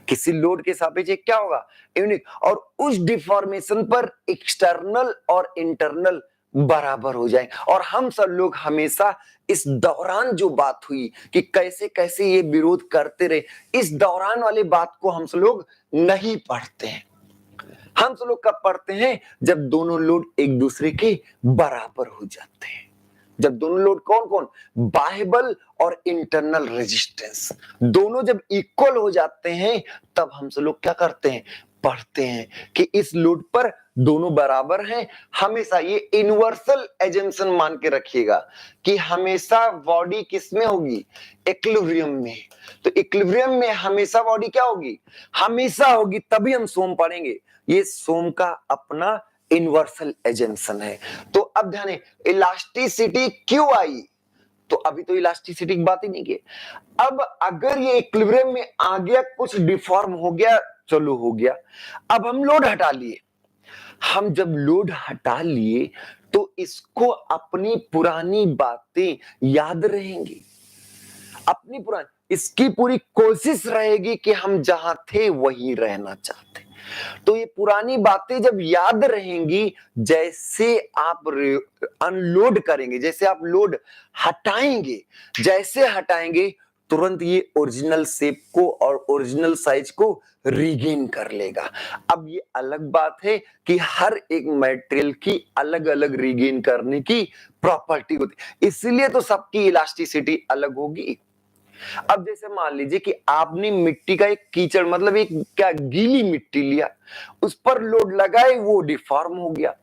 किसी लोड के सापेक्ष क्या होगा, यूनिक। और उस डिफॉर्मेशन पर एक्सटर्नल और इंटरनल बराबर हो जाए। और हम सब लोग हमेशा इस दौरान जो बात हुई कि कैसे कैसे ये विरोध करते रहे, इस दौरान वाली बात को हम सब लोग नहीं पढ़ते हैं। हम सब लोग कब पढ़ते हैं, जब दोनों लोड एक दूसरे के बराबर हो जाते हैं। जब दोनों लोड कौन कौन, बाह्य बल और इंटरनल रेजिस्टेंस, दोनों जब इक्वल हो जाते हैं, तब हम सब लोग क्या करते हैं, पढ़ते हैं कि इस लोड पर दोनों बराबर हैं। हमेशा ये यूनिवर्सल एजम्पशन मान के रखिएगा कि हमेशा बॉडी किसमें होगी, इक्विलिब्रियम में। तो इक्विलिब्रियम में हमेशा बॉडी क्या होगी, हमेशा होगी। तभी हम सोम पढ़ेंगे। ये सोम का अपना इन्वर्सल एजम्पशन है। तो अब ध्यान है, इलास्टिसिटी क्यों आई, तो अभी तो इलास्टिसिटी की बात ही नहीं की। अब अगर ये इक्विलिब्रियम में आ गया, कुछ डिफॉर्म हो गया, चलो हो गया, अब हम लोड हटा लिए। हम जब लोड हटा लिए तो इसको अपनी पुरानी बातें याद रहेंगी, अपनी पुरानी, इसकी पूरी कोशिश रहेगी कि हम जहां थे वहीं रहना चाहते। तो ये पुरानी बातें जब याद रहेंगी, जैसे आप अनलोड करेंगे, जैसे आप लोड हटाएंगे, जैसे हटाएंगे, तुरंत ये ओरिजिनल शेप को और ओरिजिनल साइज को रीगेन कर लेगा। अब ये अलग बात है कि हर एक मटेरियल की अलग अलग रीगेन करने की प्रॉपर्टी होती है, इसलिए तो सबकी इलास्टिसिटी अलग होगी। अब जैसे मान लीजिए कि आपने मिट्टी का एक कीचड़, मतलब एक क्या गीली मिट्टी लिया, उस पर लोड लगाए, वो डिफॉर्म हो गया।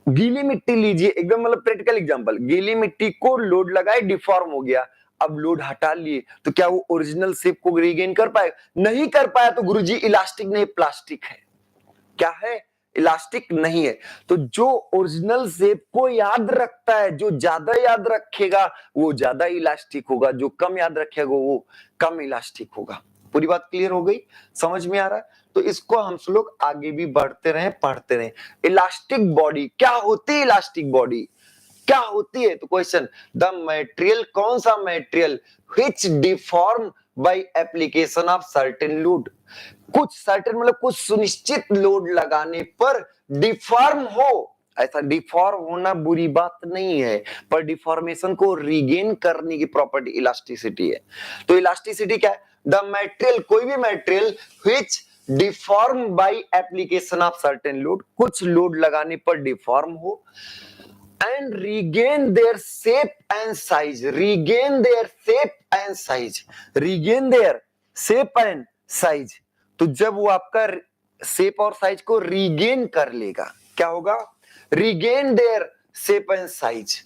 गीली मिट्टी लीजिए, एकदम मतलब प्रैक्टिकल एग्जांपल, गीली मिट्टी को लोड लगाए, डिफॉर्म हो गया। अब लोड हटा लिए तो क्या वो ओरिजिनल शेप को रीगेन कर पाए, नहीं कर पाया। तो गुरुजी इलास्टिक नहीं, प्लास्टिक है। क्या है, इलास्टिक नहीं है। तो जो ओरिजिनल शेप को याद रखता है, जो ज्यादा याद रखेगा वो ज्यादा इलास्टिक होगा, जो कम याद रखेगा वो कम इलास्टिक होगा। पूरी बात क्लियर हो गई, समझ में आ रहा है? तो इसको हम लोग आगे भी बढ़ते रहे, पढ़ते रहे। इलास्टिक बॉडी क्या होती है, इलास्टिक बॉडी क्या होती है? तो क्वेश्चन, द मटेरियल, कौन सा material which deform by application of certain load, कुछ सर्टेन मतलब कुछ सुनिश्चित लोड लगाने पर डिफॉर्म हो। ऐसा डिफॉर्म होना बुरी बात नहीं है, पर डिफॉर्मेशन को रीगेन करने की प्रॉपर्टी इलास्टिसिटी है। तो इलास्टिसिटी क्या है? द मटेरियल, कोई भी material which deform by application of certain load, कुछ लोड लगाने पर डिफॉर्म हो, and regain their shape and size, regain their shape and size, regain their shape and size। तो जब वो आपका शेप और साइज को रीगेन कर लेगा, क्या होगा? regain their shape and size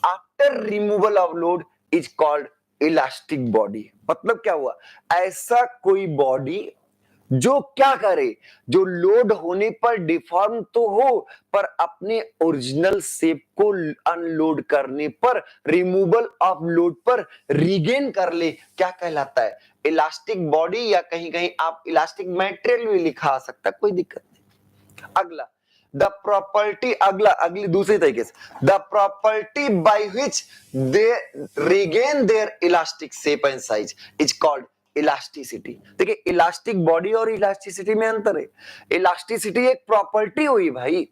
after removal of load is called elastic body। मतलब क्या हुआ? ऐसा कोई बॉडी जो क्या करे, जो लोड होने पर डिफॉर्म तो हो पर अपने ओरिजिनल शेप को अनलोड करने पर, रिमूवल ऑफ लोड पर रीगेन कर ले, क्या कहलाता है? इलास्टिक बॉडी, या कहीं कहीं आप इलास्टिक मटेरियल भी लिखा सकता, कोई दिक्कत नहीं। अगला द प्रॉपर्टी, अगली दूसरी तरीके से, the property by which they regain their elastic shape and size is called elasticity. देखिए इलास्टिक बॉडी और इलास्टिसिटी में अंतर है। इलास्टिसिटी एक प्रॉपर्टी हुई भाई,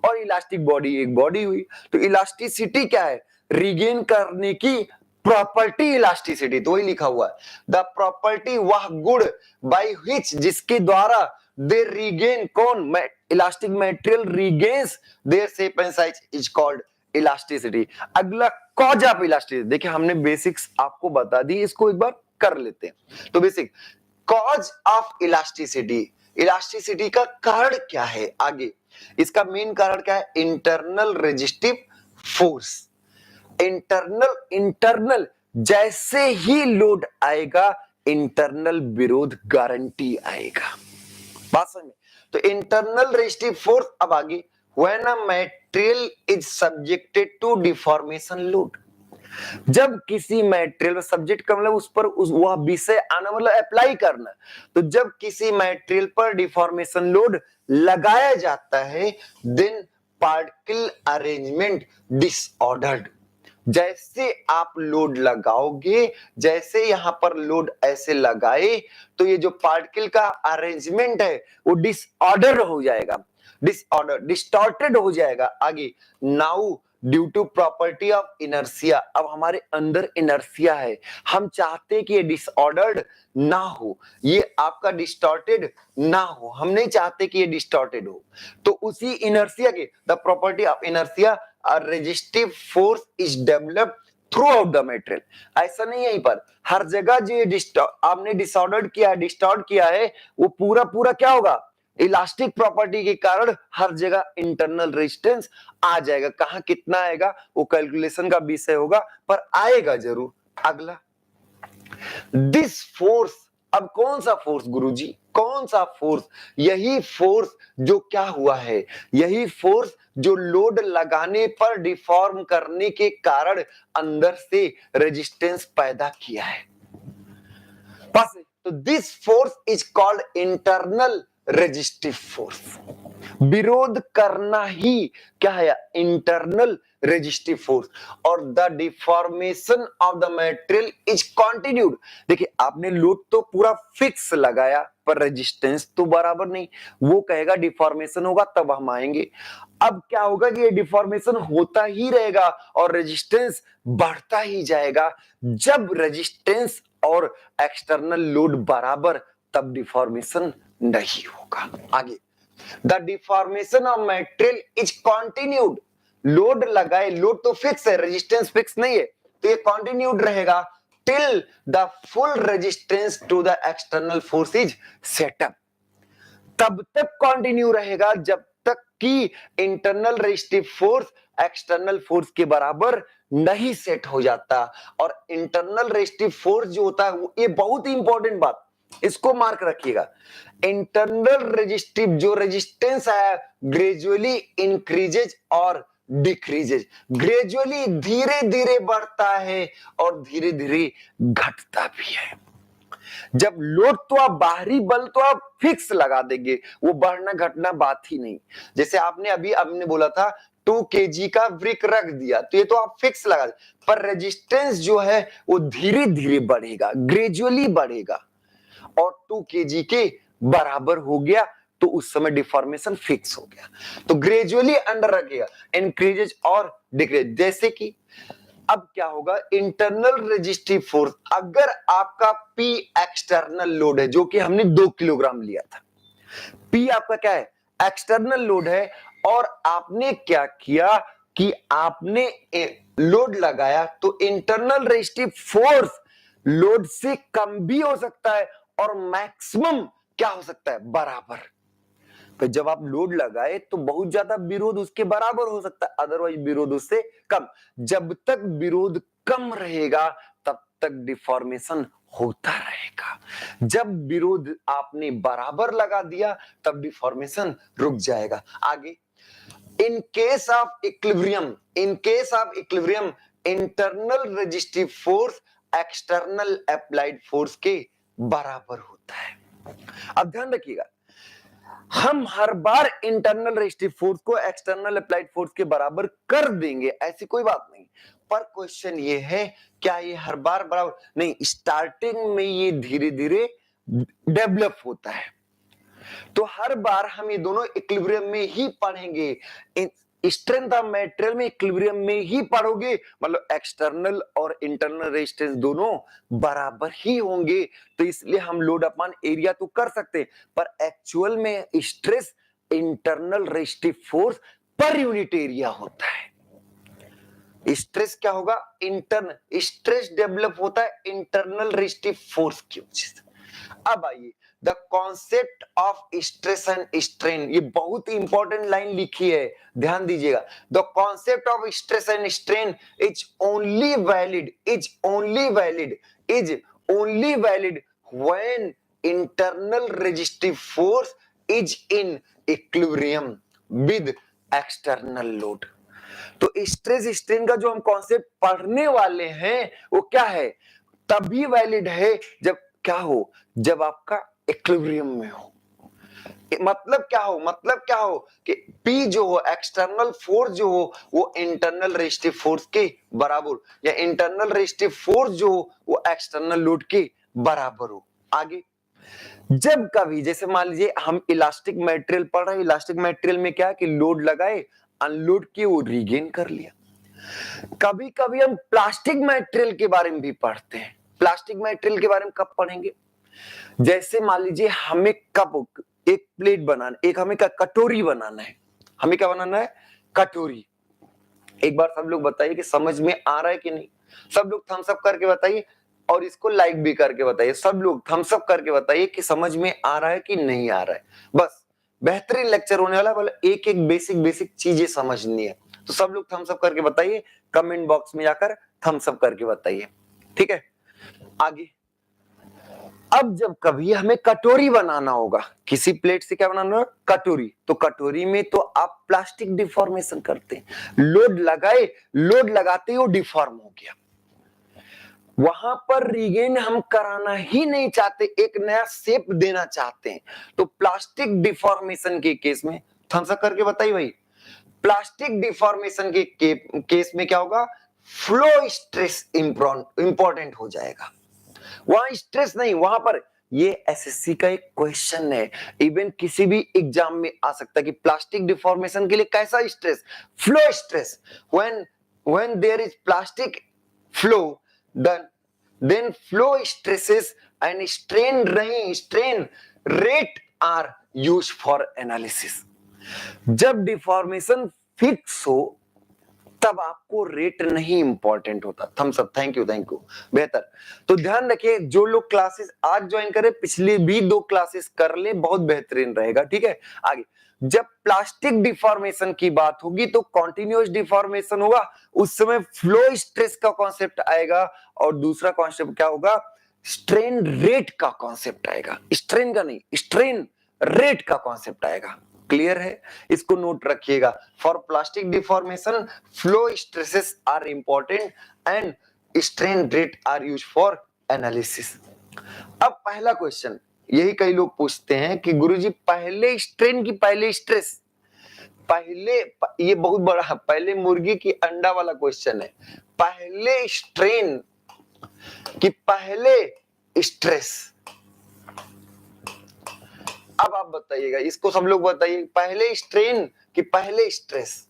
और इलास्टिक बॉडी एक बॉडी हुई। तो इलास्टिसिटी क्या है? रीगेन करने की प्रॉपर्टी इलास्टिसिटी, तो वही लिखा हुआ है द प्रॉपर्टी, वह गुण बाय व्हिच, जिसके द्वारा दे रीगेन, कौन? Elastic material regains their shape and size is called elasticity. अगला कॉज ऑफ इलास्टिसिटी, देखिए हमने बेसिक्स आपको बता दी, इसको एक बार कर लेते हैं। तो basic cause of elasticity, elasticity का कारण क्या है? आगे इसका मेन कारण क्या है? Internal resistive force. इंटरनल जैसे ही लोड आएगा, इंटरनल विरोध गारंटी आएगा। बात समझ में? तो इंटरनल रेजिस्टिव फोर्स। अब आगे, when a material is subjected to deformation load, जब किसी मटेरियल में, सब्जेक्ट का मतलब उस पर वह विषय आना, मतलब अप्लाई करना। तो जब किसी मटेरियल पर डिफॉर्मेशन लोड लगाया जाता है, देन पार्टिकल अरेंजमेंट डिसऑर्डर्ड। जैसे आप लोड लगाओगे, जैसे यहां पर लोड ऐसे लगाए, तो ये जो पार्टिकल का अरेंजमेंट है वो डिसऑर्डर हो जाएगा, डिसऑर्डर डिस्टॉर्टेड हो जाएगा। आगे, now due to property of inertia, अब हमारे अंदर इनर्शिया है, हम चाहते हैं कि ये डिसऑर्डर्ड ना हो, ये आपका डिस्टॉर्टेड ना हो, हम नहीं चाहते कि ये डिस्टॉर्टेड हो। तो उसी इनर्शिया के, the property of inertia, a resistive force is developed through out the material. ऐसा नहीं है यहीं पर, हर जगह जो ये आपने डिसऑर्डर्ड किया, डिस्टॉर्ट किया है, वो पूरा क्या होगा? इलास्टिक प्रॉपर्टी के कारण हर जगह इंटरनल रेजिस्टेंस आ जाएगा। कहां कितना आएगा वो कैलकुलेशन का विषय होगा, पर आएगा जरूर। अगला, दिस फोर्स, अब कौन सा फोर्स गुरुजी? कौन सा फोर्स? यही फोर्स जो क्या हुआ है, यही फोर्स जो लोड लगाने पर डिफॉर्म करने के कारण अंदर से रेजिस्टेंस पैदा किया है। बस, तो this force is called internal resistive force. विरोध करना ही क्या है? Internal resistive force. और the deformation of the material is continued. देखिए आपने लोड तो पूरा फिक्स लगाया, पर रेजिस्टेंस तो बराबर नहीं, वो कहेगा डिफॉर्मेशन होगा तब हम आएंगे। अब क्या होगा कि ये डिफॉर्मेशन होता ही रहेगा और रेजिस्टेंस बढ़ता ही जाएगा। जब रेजिस्टेंस और एक्सटर्नल लोड बराबर, तब डिफॉर्मेशन नहीं होगा। आगे, the deformation of material is continued. Load लगाए, लोड तो फिक्स है, रेजिस्टेंस फिक्स नहीं है, तो ये कंटिन्यूड रहेगा till the full resistance to the external force is set up. तब तक कंटिन्यू रहेगा जब तक कि internal resistive force external force के बराबर नहीं सेट हो जाता। और इंटरनल रेजिस्टिव फोर्स जो होता है, ये बहुत ही इंपॉर्टेंट बात, इसको मार्क रखिएगा। इंटरनल रेजिस्टिव जो रेजिस्टेंस है, ग्रेजुअली इंक्रीजेज और डिक्रीजेज। ग्रेजुअली धीरे धीरे बढ़ता है और धीरे धीरे घटता भी है। जब लोड तो आप बाहरी बल तो आप फिक्स लगा देंगे, वो बढ़ना घटना बात ही नहीं। जैसे आपने अभी बोला था 2 kg का ब्रिक रख दिया तो ये तो आप फिक्स लगा दे, पर रेजिस्टेंस जो है वो धीरे धीरे बढ़ेगा, ग्रेजुअली बढ़ेगा और 2 kg के बराबर हो गया तो उस समय डिफॉर्मेशन फिक्स हो गया। तो ग्रेजुअली अंडर रखेगा, इंक्रीजेज और डिक्रीज। जैसे कि अब क्या होगा, इंटरनल रेजिस्टिव फोर्स, अगर आपका P एक्सटर्नल लोड है जो कि हमने 2 किलोग्राम लिया था, P आपका क्या है, एक्सटर्नल लोड है, और आपने क्या किया कि आपने लोड लगाया तो इंटरनल रेजिस्टिव फोर्स लोड से कम भी हो सकता है और मैक्सिमम क्या हो सकता है, बराबर। तो जब आप लोड लगाए तो बहुत ज्यादा विरोध उसके बराबर हो सकता है, अदरवाइज विरोध उससे कम। जब तक विरोध कम रहेगा तब तक डिफॉर्मेशन होता रहेगा। जब विरोध आपने बराबर लगा दिया तब डिफॉर्मेशन रुक जाएगा। आगे, in case of equilibrium, internal resistive force external applied force के बराबर होता है। अब ध्यान रखिएगा, हम हर बार इंटरनल रेजिस्टिव फोर्स को एक्सटर्नल अप्लाइड फोर्स के बराबर कर देंगे, ऐसी कोई बात नहीं, पर क्वेश्चन ये है क्या ये हर बार बराबर नहीं, स्टार्टिंग में ये धीरे धीरे डेवलप होता है। तो हर बार हम ये दोनों इक्विलिब्रियम में ही पढ़ेंगे, स्ट्रेंथ ऑफ मटेरियल में इक्विलिब्रियम में ही पढ़ोगे, मतलब एक्सटर्नल और इंटरनल रेजिस्टेंस दोनों बराबर ही होंगे। तो इसलिए हम लोड अपॉन एरिया तो कर सकते हैं, पर एक्चुअल में stress internal resistive force per unit area होता है। स्ट्रेस क्या होगा, स्ट्रेस डेवलप होता है इंटरनल रेजिस्टिव फोर्स की वजह से। अब आइए, the concept of stress and strain, ये बहुत ही इंपॉर्टेंट लाइन लिखी है, ध्यान दीजिएगा। The concept of stress and strain is only valid when internal resistive force is in equilibrium with external load. तो स्ट्रेस स्ट्रेन का जो हम कॉन्सेप्ट पढ़ने वाले हैं वो क्या है, तभी वैलिड है जब क्या हो, जब आपका इक्विलिब्रियम में हो। मतलब क्या हो कि P जो हो, एक्सटर्नल फोर्स जो हो वो इंटरनल रेजिस्टिव फोर्स के बराबर, या इंटरनल रेजिस्टिव फोर्स जो हो वो एक्सटर्नल लोड के बराबर हो। आगे, जब कभी जैसे मान लीजिए हम इलास्टिक मटेरियल पढ़ रहे हैं, इलास्टिक मटेरियल में क्या है कि लोड लगाए, अनलोड किए, वो रिगेन कर लिया। कभी कभी हम प्लास्टिक मटेरियल के बारे में भी पढ़ते हैं। प्लास्टिक मटेरियल के बारे में कब पढ़ेंगे, जैसे मान लीजिए हमें कप, एक प्लेट बनाना, एक हमें कटोरी बनाना है, हमें क्या बनाना है, कटोरी। एक बार सब लोग बताइए कि समझ में आ रहा है कि नहीं, सब लोग थम्स अप करके बताइए और इसको लाइक भी करके बताइए। सब लोग थम्स अप करके बताइए कि समझ में आ रहा है कि नहीं आ रहा है। बस बेहतरीन लेक्चर होने वाला है, बोले एक एक बेसिक चीजें समझनी है। तो सब लोग थम्स अप करके बताइए, कमेंट बॉक्स में जाकर थम्स अप करके बताइए, ठीक है। आगे, अब जब कभी हमें कटोरी बनाना होगा, किसी प्लेट से क्या बनाना होगा, कटोरी, तो कटोरी में तो आप प्लास्टिक डिफॉर्मेशन करते हैं, लोड लगाते ही वो डिफॉर्म हो गया। वहां पर रिगेन हम कराना ही नहीं चाहते, एक नया शेप देना चाहते हैं। तो प्लास्टिक डिफॉर्मेशन के केस में, थम्स अप करके बताइए भाई, प्लास्टिक डिफॉर्मेशन के केस में क्या होगा, फ्लो स्ट्रेस इंपॉर्टेंट हो जाएगा। वहां स्ट्रेस नहीं, वहां पर ये एसएससी का एक क्वेश्चन है, इवन किसी भी एग्जाम में आ सकता है कि प्लास्टिक डिफॉर्मेशन के लिए कैसा stress, flow stress. When there is plastic flow, then flow stresses and strain rate are used for analysis। जब डिफॉर्मेशन फिक्स हो तब आपको रेट नहीं इंपॉर्टेंट होता। थम्स अप, थैंक यू बेहतर। तो ध्यान रखिए, जो लोग क्लासेस आज ज्वाइन करें, पिछली भी 2 क्लासेस कर ले, बहुत बेहतरीन रहेगा, ठीक है। आगे, जब प्लास्टिक डिफॉर्मेशन की बात होगी तो कॉन्टिन्यूअस डिफॉर्मेशन होगा, उस समय फ्लो स्ट्रेस का कॉन्सेप्ट आएगा, और दूसरा कॉन्सेप्ट क्या होगा, स्ट्रेन रेट का कॉन्सेप्ट आएगा। स्ट्रेन का नहीं, स्ट्रेन रेट का कॉन्सेप्ट आएगा। क्लियर है, इसको नोट रखिएगा। For plastic deformation flow stresses are important and strain rate are used for analysis. अब पहला क्वेश्चन, यही कई लोग पूछते हैं कि गुरुजी पहले स्ट्रेन की पहले स्ट्रेस, पहले, ये बहुत बड़ा, पहले मुर्गी की अंडा वाला क्वेश्चन है। पहले स्ट्रेन कि पहले स्ट्रेस। अब आप बताइएगा, इसको सब लोग बताइए, पहले स्ट्रेन कि पहले स्ट्रेस।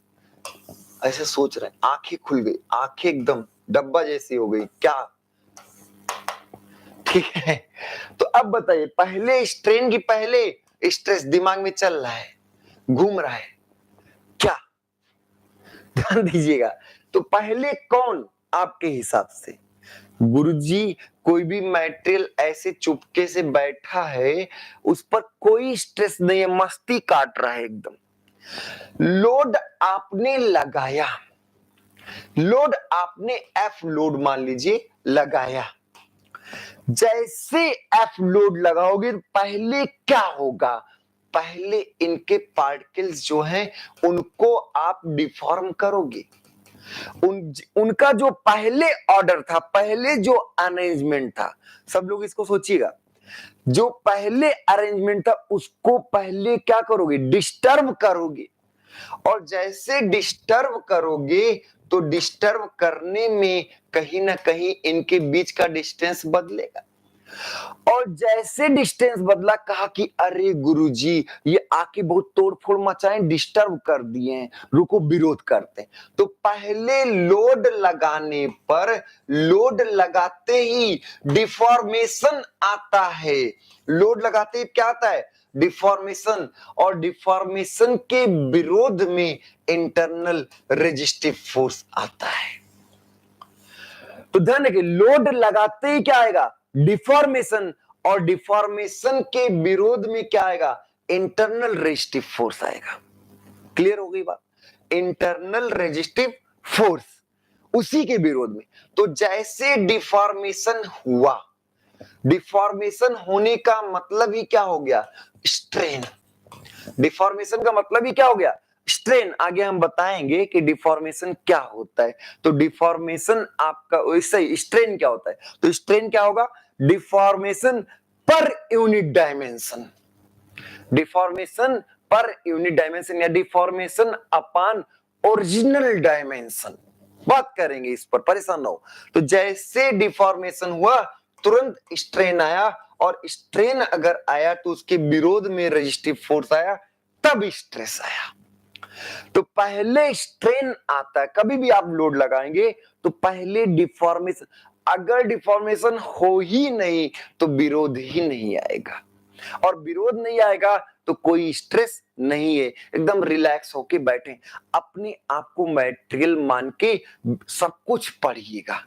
ऐसे सोच रहे हैं, आंखें खुल गई, आंखें एकदम डब्बा जैसी हो गई क्या? ठीक है, तो अब बताइए, पहले स्ट्रेन की पहले स्ट्रेस दिमाग में चल रहा है, घूम रहा है क्या? ध्यान दीजिएगा। तो पहले कौन आपके हिसाब से? गुरुजी, कोई भी मटेरियल ऐसे चुपके से बैठा है, उस पर कोई स्ट्रेस नहीं है, मस्ती काट रहा है एकदम। लोड आपने लगाया, लोड आपने एफ लोड मान लीजिए लगाया। जैसे एफ लोड लगाओगे पहले क्या होगा? पहले इनके पार्टिकल्स जो हैं उनको आप डिफॉर्म करोगे। उनका जो पहले ऑर्डर था, पहले जो अरेंजमेंट था, सब लोग इसको सोचिएगा, जो पहले अरेंजमेंट था उसको पहले क्या करोगे? डिस्टर्ब करोगे। और जैसे डिस्टर्ब करोगे तो डिस्टर्ब करने में कहीं ना कहीं इनके बीच का डिस्टेंस बदलेगा। और जैसे डिस्टेंस बदला, कहा कि अरे गुरुजी, ये आके बहुत तोड़फोड़ मचाए, डिस्टर्ब कर दिए हैं, रुको विरोध करते हैं। तो पहले लोड लगाने पर, लोड लगाते ही डिफॉर्मेशन आता है। लोड लगाते ही क्या आता है? डिफॉर्मेशन। और डिफॉर्मेशन के विरोध में इंटरनल रेजिस्टिव फोर्स आता है। तो ध्यान रखिए, लोड लगाते ही क्या आएगा? डिफॉर्मेशन। और डिफॉर्मेशन के विरोध में क्या आएगा? इंटरनल रेजिस्टिव फोर्स आएगा। क्लियर हो गई बात? इंटरनल रेजिस्टिव फोर्स, उसी के विरोध में। तो जैसे डिफॉर्मेशन हुआ, डिफॉर्मेशन होने का मतलब ही क्या हो गया? स्ट्रेन। डिफॉर्मेशन का मतलब ही क्या हो गया? स्ट्रेन। आगे हम बताएंगे कि डिफॉर्मेशन क्या होता है। तो डिफॉर्मेशन आपका वैसे ही, स्ट्रेन क्या होता है? तो स्ट्रेन क्या होगा? Deformation per unit dimension. Deformation per unit dimension या डिफॉर्मेशन अपॉन ओरिजिनल डायमेंशन। बात करेंगे इस पर, परेशान ना हो। तो जैसे डिफॉर्मेशन हुआ तुरंत स्ट्रेन आया, और स्ट्रेन अगर आया तो उसके विरोध में रेजिस्टिव फोर्स आया, तब स्ट्रेस आया। तो पहले स्ट्रेन आता है, कभी भी आप लोड लगाएंगे तो पहले डिफॉर्मेशन। अगर डिफॉर्मेशन हो ही नहीं तो विरोध ही नहीं आएगा, और विरोध नहीं आएगा तो कोई स्ट्रेस नहीं है। एकदम रिलैक्स होके बैठे, अपने आप को मटेरियल मान के सब कुछ पढ़िएगा।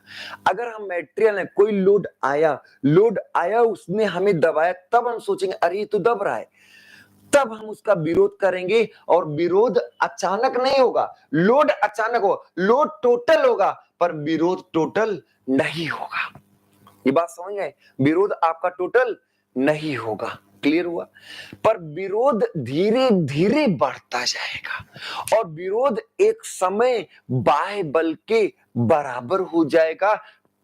अगर हम मटेरियल है, कोई लोड आया उसने हमें दबाया, तब हम सोचेंगे अरे ये तो दब रहा है, तब हम उसका विरोध करेंगे। और विरोध अचानक नहीं होगा, लोड अचानक होगा, लोड टोटल होगा पर विरोध टोटल नहीं होगा। ये बात समझ गए? विरोध आपका टोटल नहीं होगा। क्लियर हुआ? पर विरोध धीरे धीरे बढ़ता जाएगा, और विरोध एक समय बाह्य बल के बराबर हो जाएगा,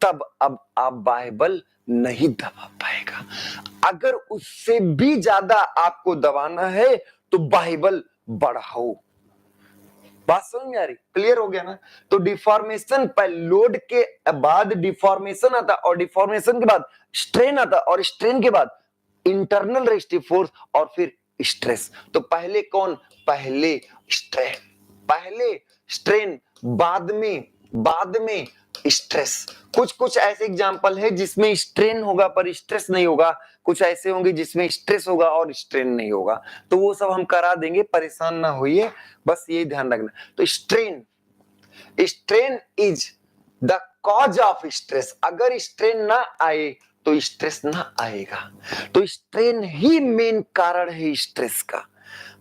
तब अब आप बाह्य बल नहीं दबा पाएगा। अगर उससे भी ज्यादा आपको दबाना है तो बाह्य बल बढ़ाओ। बात समझ में आ रही? क्लियर हो गया ना? तो डिफॉर्मेशन पर, लोड के बाद डिफॉर्मेशन आता, और डिफॉर्मेशन के बाद स्ट्रेन आता, और स्ट्रेन के बाद इंटरनल रेजिस्टिव फोर्स, और फिर स्ट्रेस। तो पहले कौन? पहले स्ट्रेन, पहले स्ट्रेन, बाद में स्ट्रेस। कुछ ऐसे एग्जांपल है जिसमें स्ट्रेन होगा पर स्ट्रेस नहीं होगा, कुछ ऐसे होंगे जिसमें स्ट्रेस होगा और स्ट्रेन नहीं होगा। तो वो सब हम करा देंगे, परेशान ना होइए, बस ये ध्यान रखना। तो strain is the cause of stress. अगर स्ट्रेन ना आए तो स्ट्रेस ना आएगा। तो स्ट्रेन ही मेन कारण है स्ट्रेस का।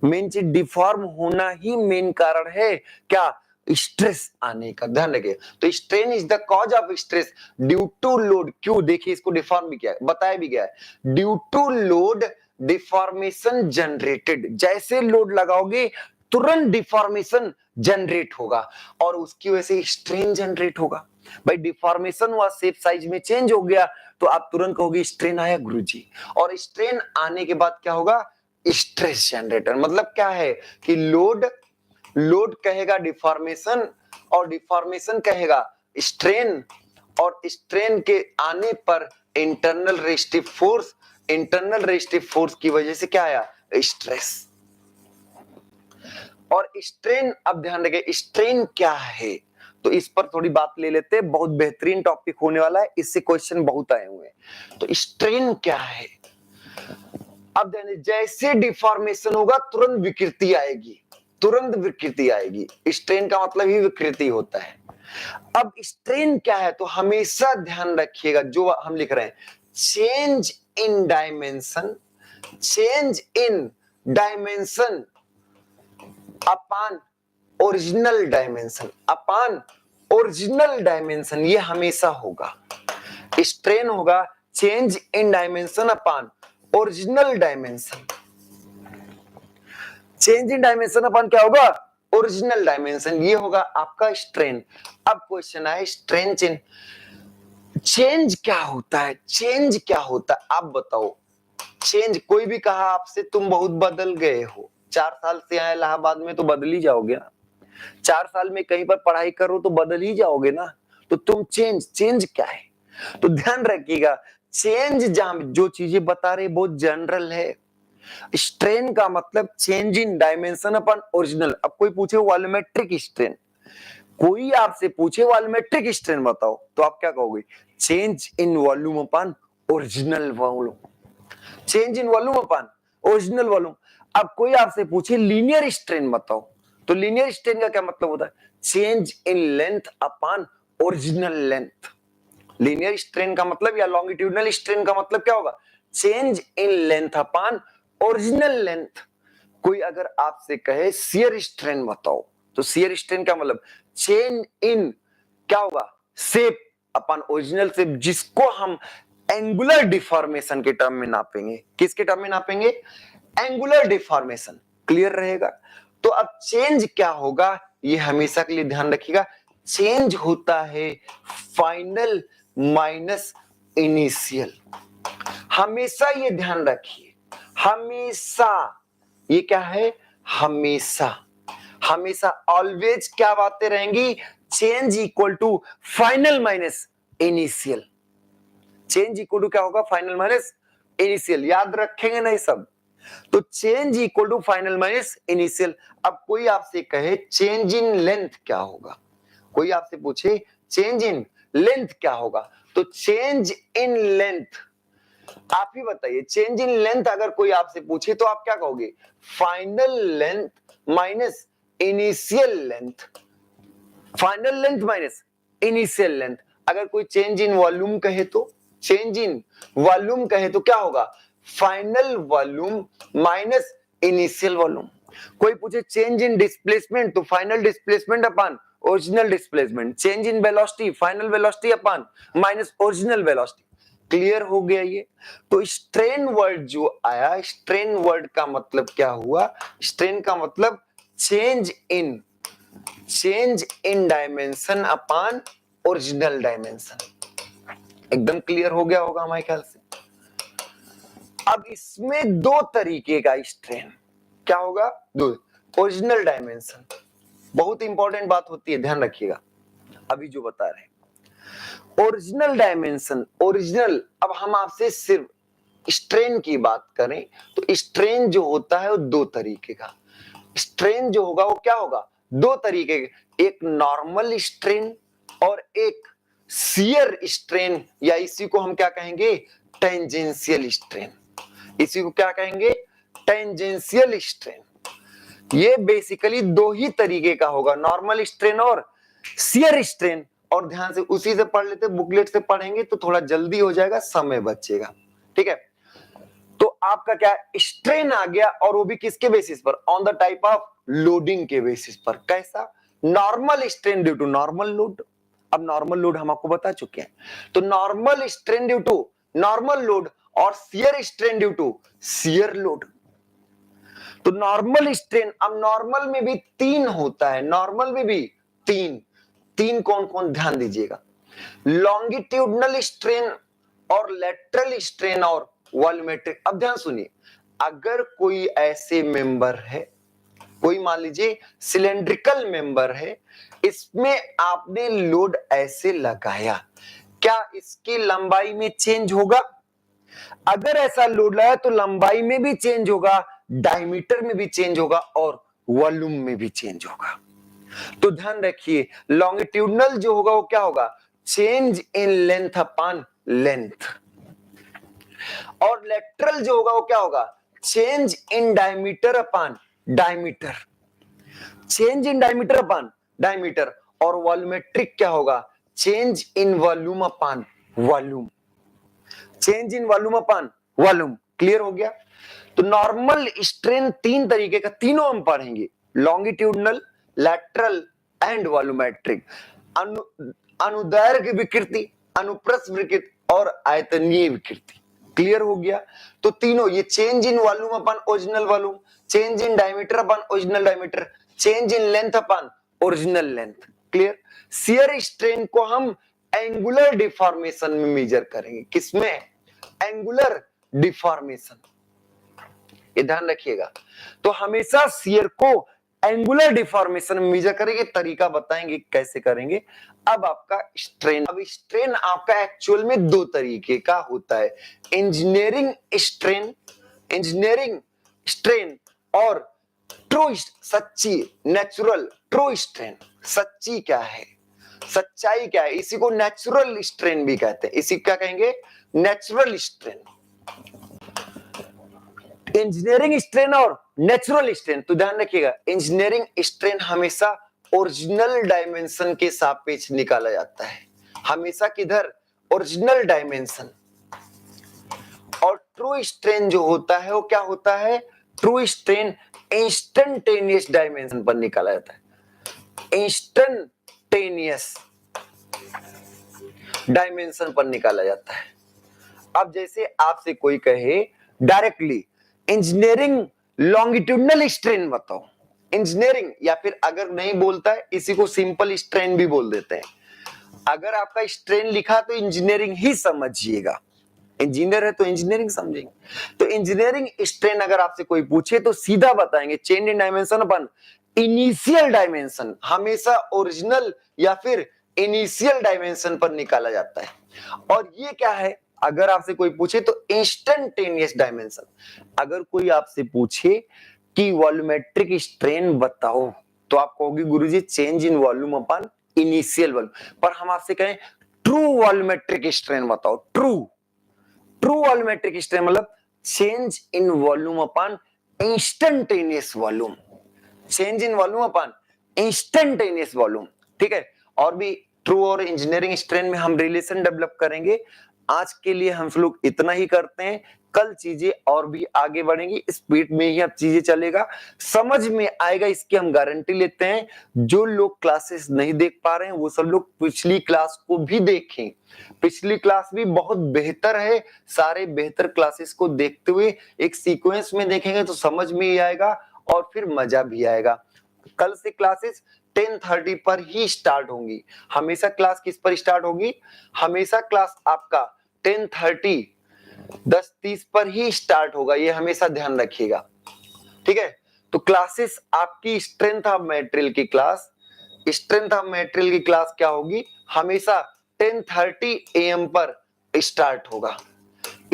मेन चीज डिफॉर्म होना ही मेन कारण है क्या? स्ट्रेस आने का। ध्यान रखिए, तो strain is the cause of stress due to load. क्यों? देखिए, इसको डिफॉर्म भी किया है, बताया भी गया है। Due to load deformation generated. जैसे लोड लगाओगे तुरंत डिफॉर्मेशन जनरेट होगा, और उसकी वजह से स्ट्रेन जनरेट होगा। भाई डिफॉर्मेशन हुआ, शेप साइज में चेंज हो गया, तो आप तुरंत कहोगे स्ट्रेन आया गुरुजी। और स्ट्रेन आने के बाद क्या होगा? Stress generator. मतलब क्या है कि लोड लोड कहेगा डिफॉर्मेशन और डिफॉर्मेशन कहेगा स्ट्रेन, और स्ट्रेन के आने पर internal restive force, internal restive force की वजह से क्या आया, स्ट्रेस। और स्ट्रेन, अब ध्यान रखिए स्ट्रेन क्या है, तो इस पर थोड़ी बात ले लेते हैं, बहुत बेहतरीन टॉपिक होने वाला है, इससे क्वेश्चन बहुत आए हुए हैं। तो स्ट्रेन क्या है, अब ध्यान, जैसे डिफॉर्मेशन होगा तुरंत विकृति आएगी, तुरंत विकृति आएगी, स्ट्रेन का मतलब ही विकृति होता है। अब स्ट्रेन क्या है, तो हमेशा ध्यान रखिएगा जो हम लिख रहे हैं, change in dimension, change in dimension upon original dimension, upon original dimension, ये हमेशा होगा। स्ट्रेन होगा change in dimension upon original dimension, change in dimension upon क्या होगा, ओरिजिनल डायमेंशन, ये होगा आपका स्ट्रेन। अब क्वेश्चन है स्ट्रेन चेंज, चेंज क्या होता है, चेंज क्या होता है आप बताओ। चेंज, कोई भी कहा आपसे तुम बहुत बदल गए हो, 4 साल से आए इलाहाबाद में तो बदल ही जाओगे ना, 4 साल में कहीं पर पढ़ाई करो तो बदल ही जाओगे ना, तो तुम चेंज, चेंज क्या है, तो ध्यान रखिएगा चेंज जहां जो चीजें बता रहे बहुत जनरल है। स्ट्रेन का मतलब change in dimension upon original. अब कोई पूछे वॉल्यूमेट्रिक स्ट्रेन, कोई आपसे पूछे वॉल्यूमेट्रिक स्ट्रेन बताओ, तो आप क्या कहोगे, change in volume upon original volume, change in volume upon original volume. अब कोई आपसे पूछे लीनियर स्ट्रेन बताओ, तो लीनियर स्ट्रेन का क्या मतलब होता है, change in length upon original length. Linear strain का मतलब या लॉन्गिट्यूडनल स्ट्रेन का मतलब क्या होगा, change in length upon original length. कोई अगर आपसे कहे शियर स्ट्रेन बताओ, तो शियर स्ट्रेन का मतलब चेंज इन क्या होगा, शेप अपॉन ओरिजिनल शेप, जिसको हम एंगुलर डिफॉर्मेशन के टर्म में नापेंगे। किसके टर्म में नापेंगे, एंगुलर डिफॉर्मेशन। क्लियर रहेगा। तो अब चेंज क्या होगा ये हमेशा के लिए ध्यान रखिएगा, चेंज होता है फाइनल माइनस इनिशियल। हमेशा ये ध्यान रखिए, हमेशा, ये क्या है, हमेशा, हमेशा ऑलवेज क्या बातें रहेंगी, change equal to final minus initial. Change equal to क्या होगा, फाइनल माइनस इनिशियल। याद रखेंगे ना ये सब, तो change equal to final minus initial. अब कोई आपसे कहे चेंज इन लेंथ क्या होगा, कोई आपसे पूछे चेंज इन लेंथ क्या होगा, तो चेंज इन लेंथ आप ही बताइए, चेंज इन लेंथ अगर कोई आपसे पूछे तो आप क्या कहोगे, final length minus initial length, final length minus initial length. अगर कोई चेंज इन वॉल्यूम कहे तो, चेंज इन वॉल्यूम कहे तो क्या होगा, final volume minus initial volume. कोई पूछे चेंज इन डिस्प्लेसमेंट, तो final displacement upon original displacement. Change in velocity, final velocity upon minus original velocity. Clear हो गया ये। तो स्ट्रेन वर्ड जो आया, स्ट्रेन वर्ड का मतलब क्या हुआ, स्ट्रेन का मतलब change in, change in dimension upon original dimension. एकदम क्लियर हो गया होगा हमारे ख्याल से। अब इसमें दो तरीके का स्ट्रेन क्या होगा, दो, ओरिजिनल डायमेंशन, बहुत इंपॉर्टेंट बात होती है, ध्यान रखिएगा अभी जो बता रहे हैं। ओरिजिनल डायमेंशन, ओरिजिनल, अब हम आपसे सिर्फ स्ट्रेन की बात करें तो स्ट्रेन जो होता है वो दो तरीके का, स्ट्रेन जो होगा वो क्या होगा, दो तरीके के, एक नॉर्मल स्ट्रेन और एक शियर स्ट्रेन, या इसी को हम क्या कहेंगे, टेंजेंशियल स्ट्रेन। इसी को क्या कहेंगे, टेंजेंशियल स्ट्रेन। ये बेसिकली दो ही तरीके का होगा, नॉर्मल स्ट्रेन और शियर स्ट्रेन। और ध्यान से उसी से पढ़ लेते, बुकलेट से पढ़ेंगे तो थोड़ा जल्दी हो जाएगा, समय बचेगा, ठीक है। तो आपका क्या स्ट्रेन आ गया, और वो भी किसके बेसिस पर, on the type of loading के बेसिस पर। कैसा, normal strain due to normal load. अब नॉर्मल लोड हम आपको बता चुके हैं, तो normal strain due to normal load और shear strain due to shear load. तो नॉर्मल स्ट्रेन, अब नॉर्मल में भी तीन होता है, नॉर्मल में भी तीन, तीन कौन कौन ध्यान दीजिएगा, लॉन्गिट्यूडनल स्ट्रेन और लेटरल स्ट्रेन और वॉल्यूमेट्रिक। अब ध्यान सुनिए, अगर कोई ऐसे मेंबर है कोई मान लीजिए सिलेंड्रिकल मेंबर है, इसमें आपने लोड ऐसे लगाया, क्या इसकी लंबाई में चेंज होगा? अगर ऐसा लोड लगा तो लंबाई में भी चेंज होगा, डायमीटर में भी चेंज होगा और वॉल्यूम में भी चेंज होगा। तो ध्यान रखिए, लॉन्गिट्यूडनल जो होगा वो क्या होगा? Change in length upon length, और लेटरल जो होगा वो क्या होगा? Change in diameter upon diameter, change in diameter upon diameter, और वॉल्यूमेट्रिक क्या होगा? Change in volume upon volume, change in volume upon volume. Clear हो गया? तो नॉर्मल स्ट्रेन तीन तरीके का, तीनों हम पढ़ेंगे, लॉन्गिट्यूडनल, लैटरल एंड वॉल्यूमेट्रिक। अनुदैर्घ्य विकृति, अनुप्रस्थ विकृति और आयतनीय विकृति। क्लियर हो गया? तो तीनों ये change in volume upon original volume, change in diameter upon original diameter, change in length upon original length. Clear? Shear strain को हम एंगुलर डिफॉर्मेशन में मेजर करेंगे। किसमें? एंगुलर डिफॉर्मेशन, ये ध्यान रखिएगा। तो हमेशा शियर को एंगुलर डिफॉर्मेशन में मेजर करेंगे, तरीका बताएंगे कैसे करेंगे। अब आपका स्ट्रेन, अब स्ट्रेन आपका एक्चुअल में दो तरीके का होता है, इंजीनियरिंग स्ट्रेन, इंजीनियरिंग स्ट्रेन और ट्रू, सच्ची, नेचुरल ट्रू स्ट्रेन। सच्ची क्या है, सच्चाई क्या है, इसी को नेचुरल स्ट्रेन भी कहते हैं। इसी क्या कहेंगे? Natural strain. इंजीनियरिंग स्ट्रेन और नेचुरल स्ट्रेन, तो ध्यान रखिएगा, इंजीनियरिंग स्ट्रेन हमेशा ओरिजिनल डायमेंशन के सापेक्ष निकाला जाता है, हमेशा किधर? Original dimension. और ट्रू स्ट्रेन जो होता है वो क्या होता है? ट्रू स्ट्रेन इंस्टेंटेनियस डायमेंशन पर निकाला जाता है, इंस्टेंटेनियस डायमेंशन पर निकाला जाता है। अब जैसे आपसे कोई कहे डायरेक्टली इंजीनियरिंग लॉन्गिट्यूडनल स्ट्रेन बताओ, इंजीनियरिंग, या फिर अगर नहीं बोलता है इसी को सिंपल स्ट्रेन भी बोल देते हैं। अगर आपका स्ट्रेन लिखा तो इंजीनियरिंग ही समझिएगा, इंजीनियर है तो इंजीनियरिंग समझेंगे। तो इंजीनियरिंग स्ट्रेन अगर आपसे कोई पूछे तो सीधा बताएंगे change in dimension upon initial dimension, हमेशा ओरिजिनल या फिर इनिशियल डायमेंशन पर निकाला जाता है। और ये क्या है? अगर आपसे कोई पूछे तो इंस्टेंटेनियस डायमेंशन। अगर कोई आपसे पूछे कि वॉल्यूमेट्रिक स्ट्रेन बताओ तो आप कहोगे गुरुजी change in volume upon initial volume, पर हम आपसे कहें ट्रू वॉल्यूमेट्रिक स्ट्रेन बताओ, ट्रू वॉल्यूमेट्रिक स्ट्रेन मतलब change in volume upon instantaneous volume, change in volume upon instantaneous volume. ठीक है? और भी ट्रू और इंजीनियरिंग स्ट्रेन में हम रिलेशन डेवलप करेंगे। आज के लिए हम लोग इतना ही करते हैं, कल चीजें और भी आगे बढ़ेंगी, स्पीड में ही अब चीजें चलेगा, समझ में आएगा, इसकी हम गारंटी लेते हैं। जो लोग क्लासेस नहीं देख पा रहे हैं वो सब लोग पिछली क्लास को भी देखें, पिछली क्लास भी बहुत बेहतर है। सारे बेहतर क्लासेस को देखते हुए एक सीक्वेंस में देखेंगे तो समझ में ही आएगा और फिर मजा भी आएगा। कल से क्लासेस 10:30 पर ही स्टार्ट होंगी। हमेशा क्लास किस पर स्टार्ट होगी? हमेशा क्लास आपका 10:30 10:30 पर ही स्टार्ट होगा, ये हमेशा ध्यान रखिएगा। ठीक है? तो क्लासेस आपकी स्ट्रेंथ ऑफ मटेरियल की क्लास, स्ट्रेंथ ऑफ मटेरियल की क्लास क्या होगी? हमेशा 10:30 AM पर स्टार्ट होगा।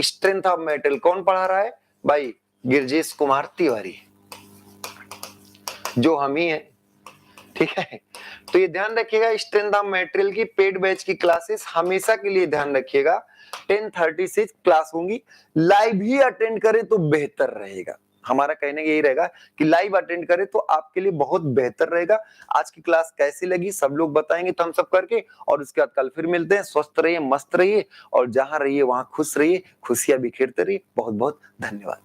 स्ट्रेंथ ऑफ मटेरियल कौन पढ़ा रहा है भाई? गिरजेश कुमार तिवारी, जो हम ही हैं। ठीक है? तो ये ध्यान रखिएगा, स्ट्रेंथ ऑफ मटेरियल की पेड बैच की क्लासेस हमेशा के लिए ध्यान रखिएगा 10:30 से क्लास होंगी। लाइव ही अटेंड करें तो बेहतर रहेगा, हमारा कहने यही रहेगा कि लाइव अटेंड करें तो आपके लिए बहुत बेहतर रहेगा। आज की क्लास कैसी लगी सब लोग बताएंगे तो हम सब करके, और उसके बाद कल फिर मिलते हैं। स्वस्थ रहिए, मस्त रहिए और जहां रहिए वहां खुश रहिए, खुशियां बिखेरते रहिए। बहुत बहुत धन्यवाद।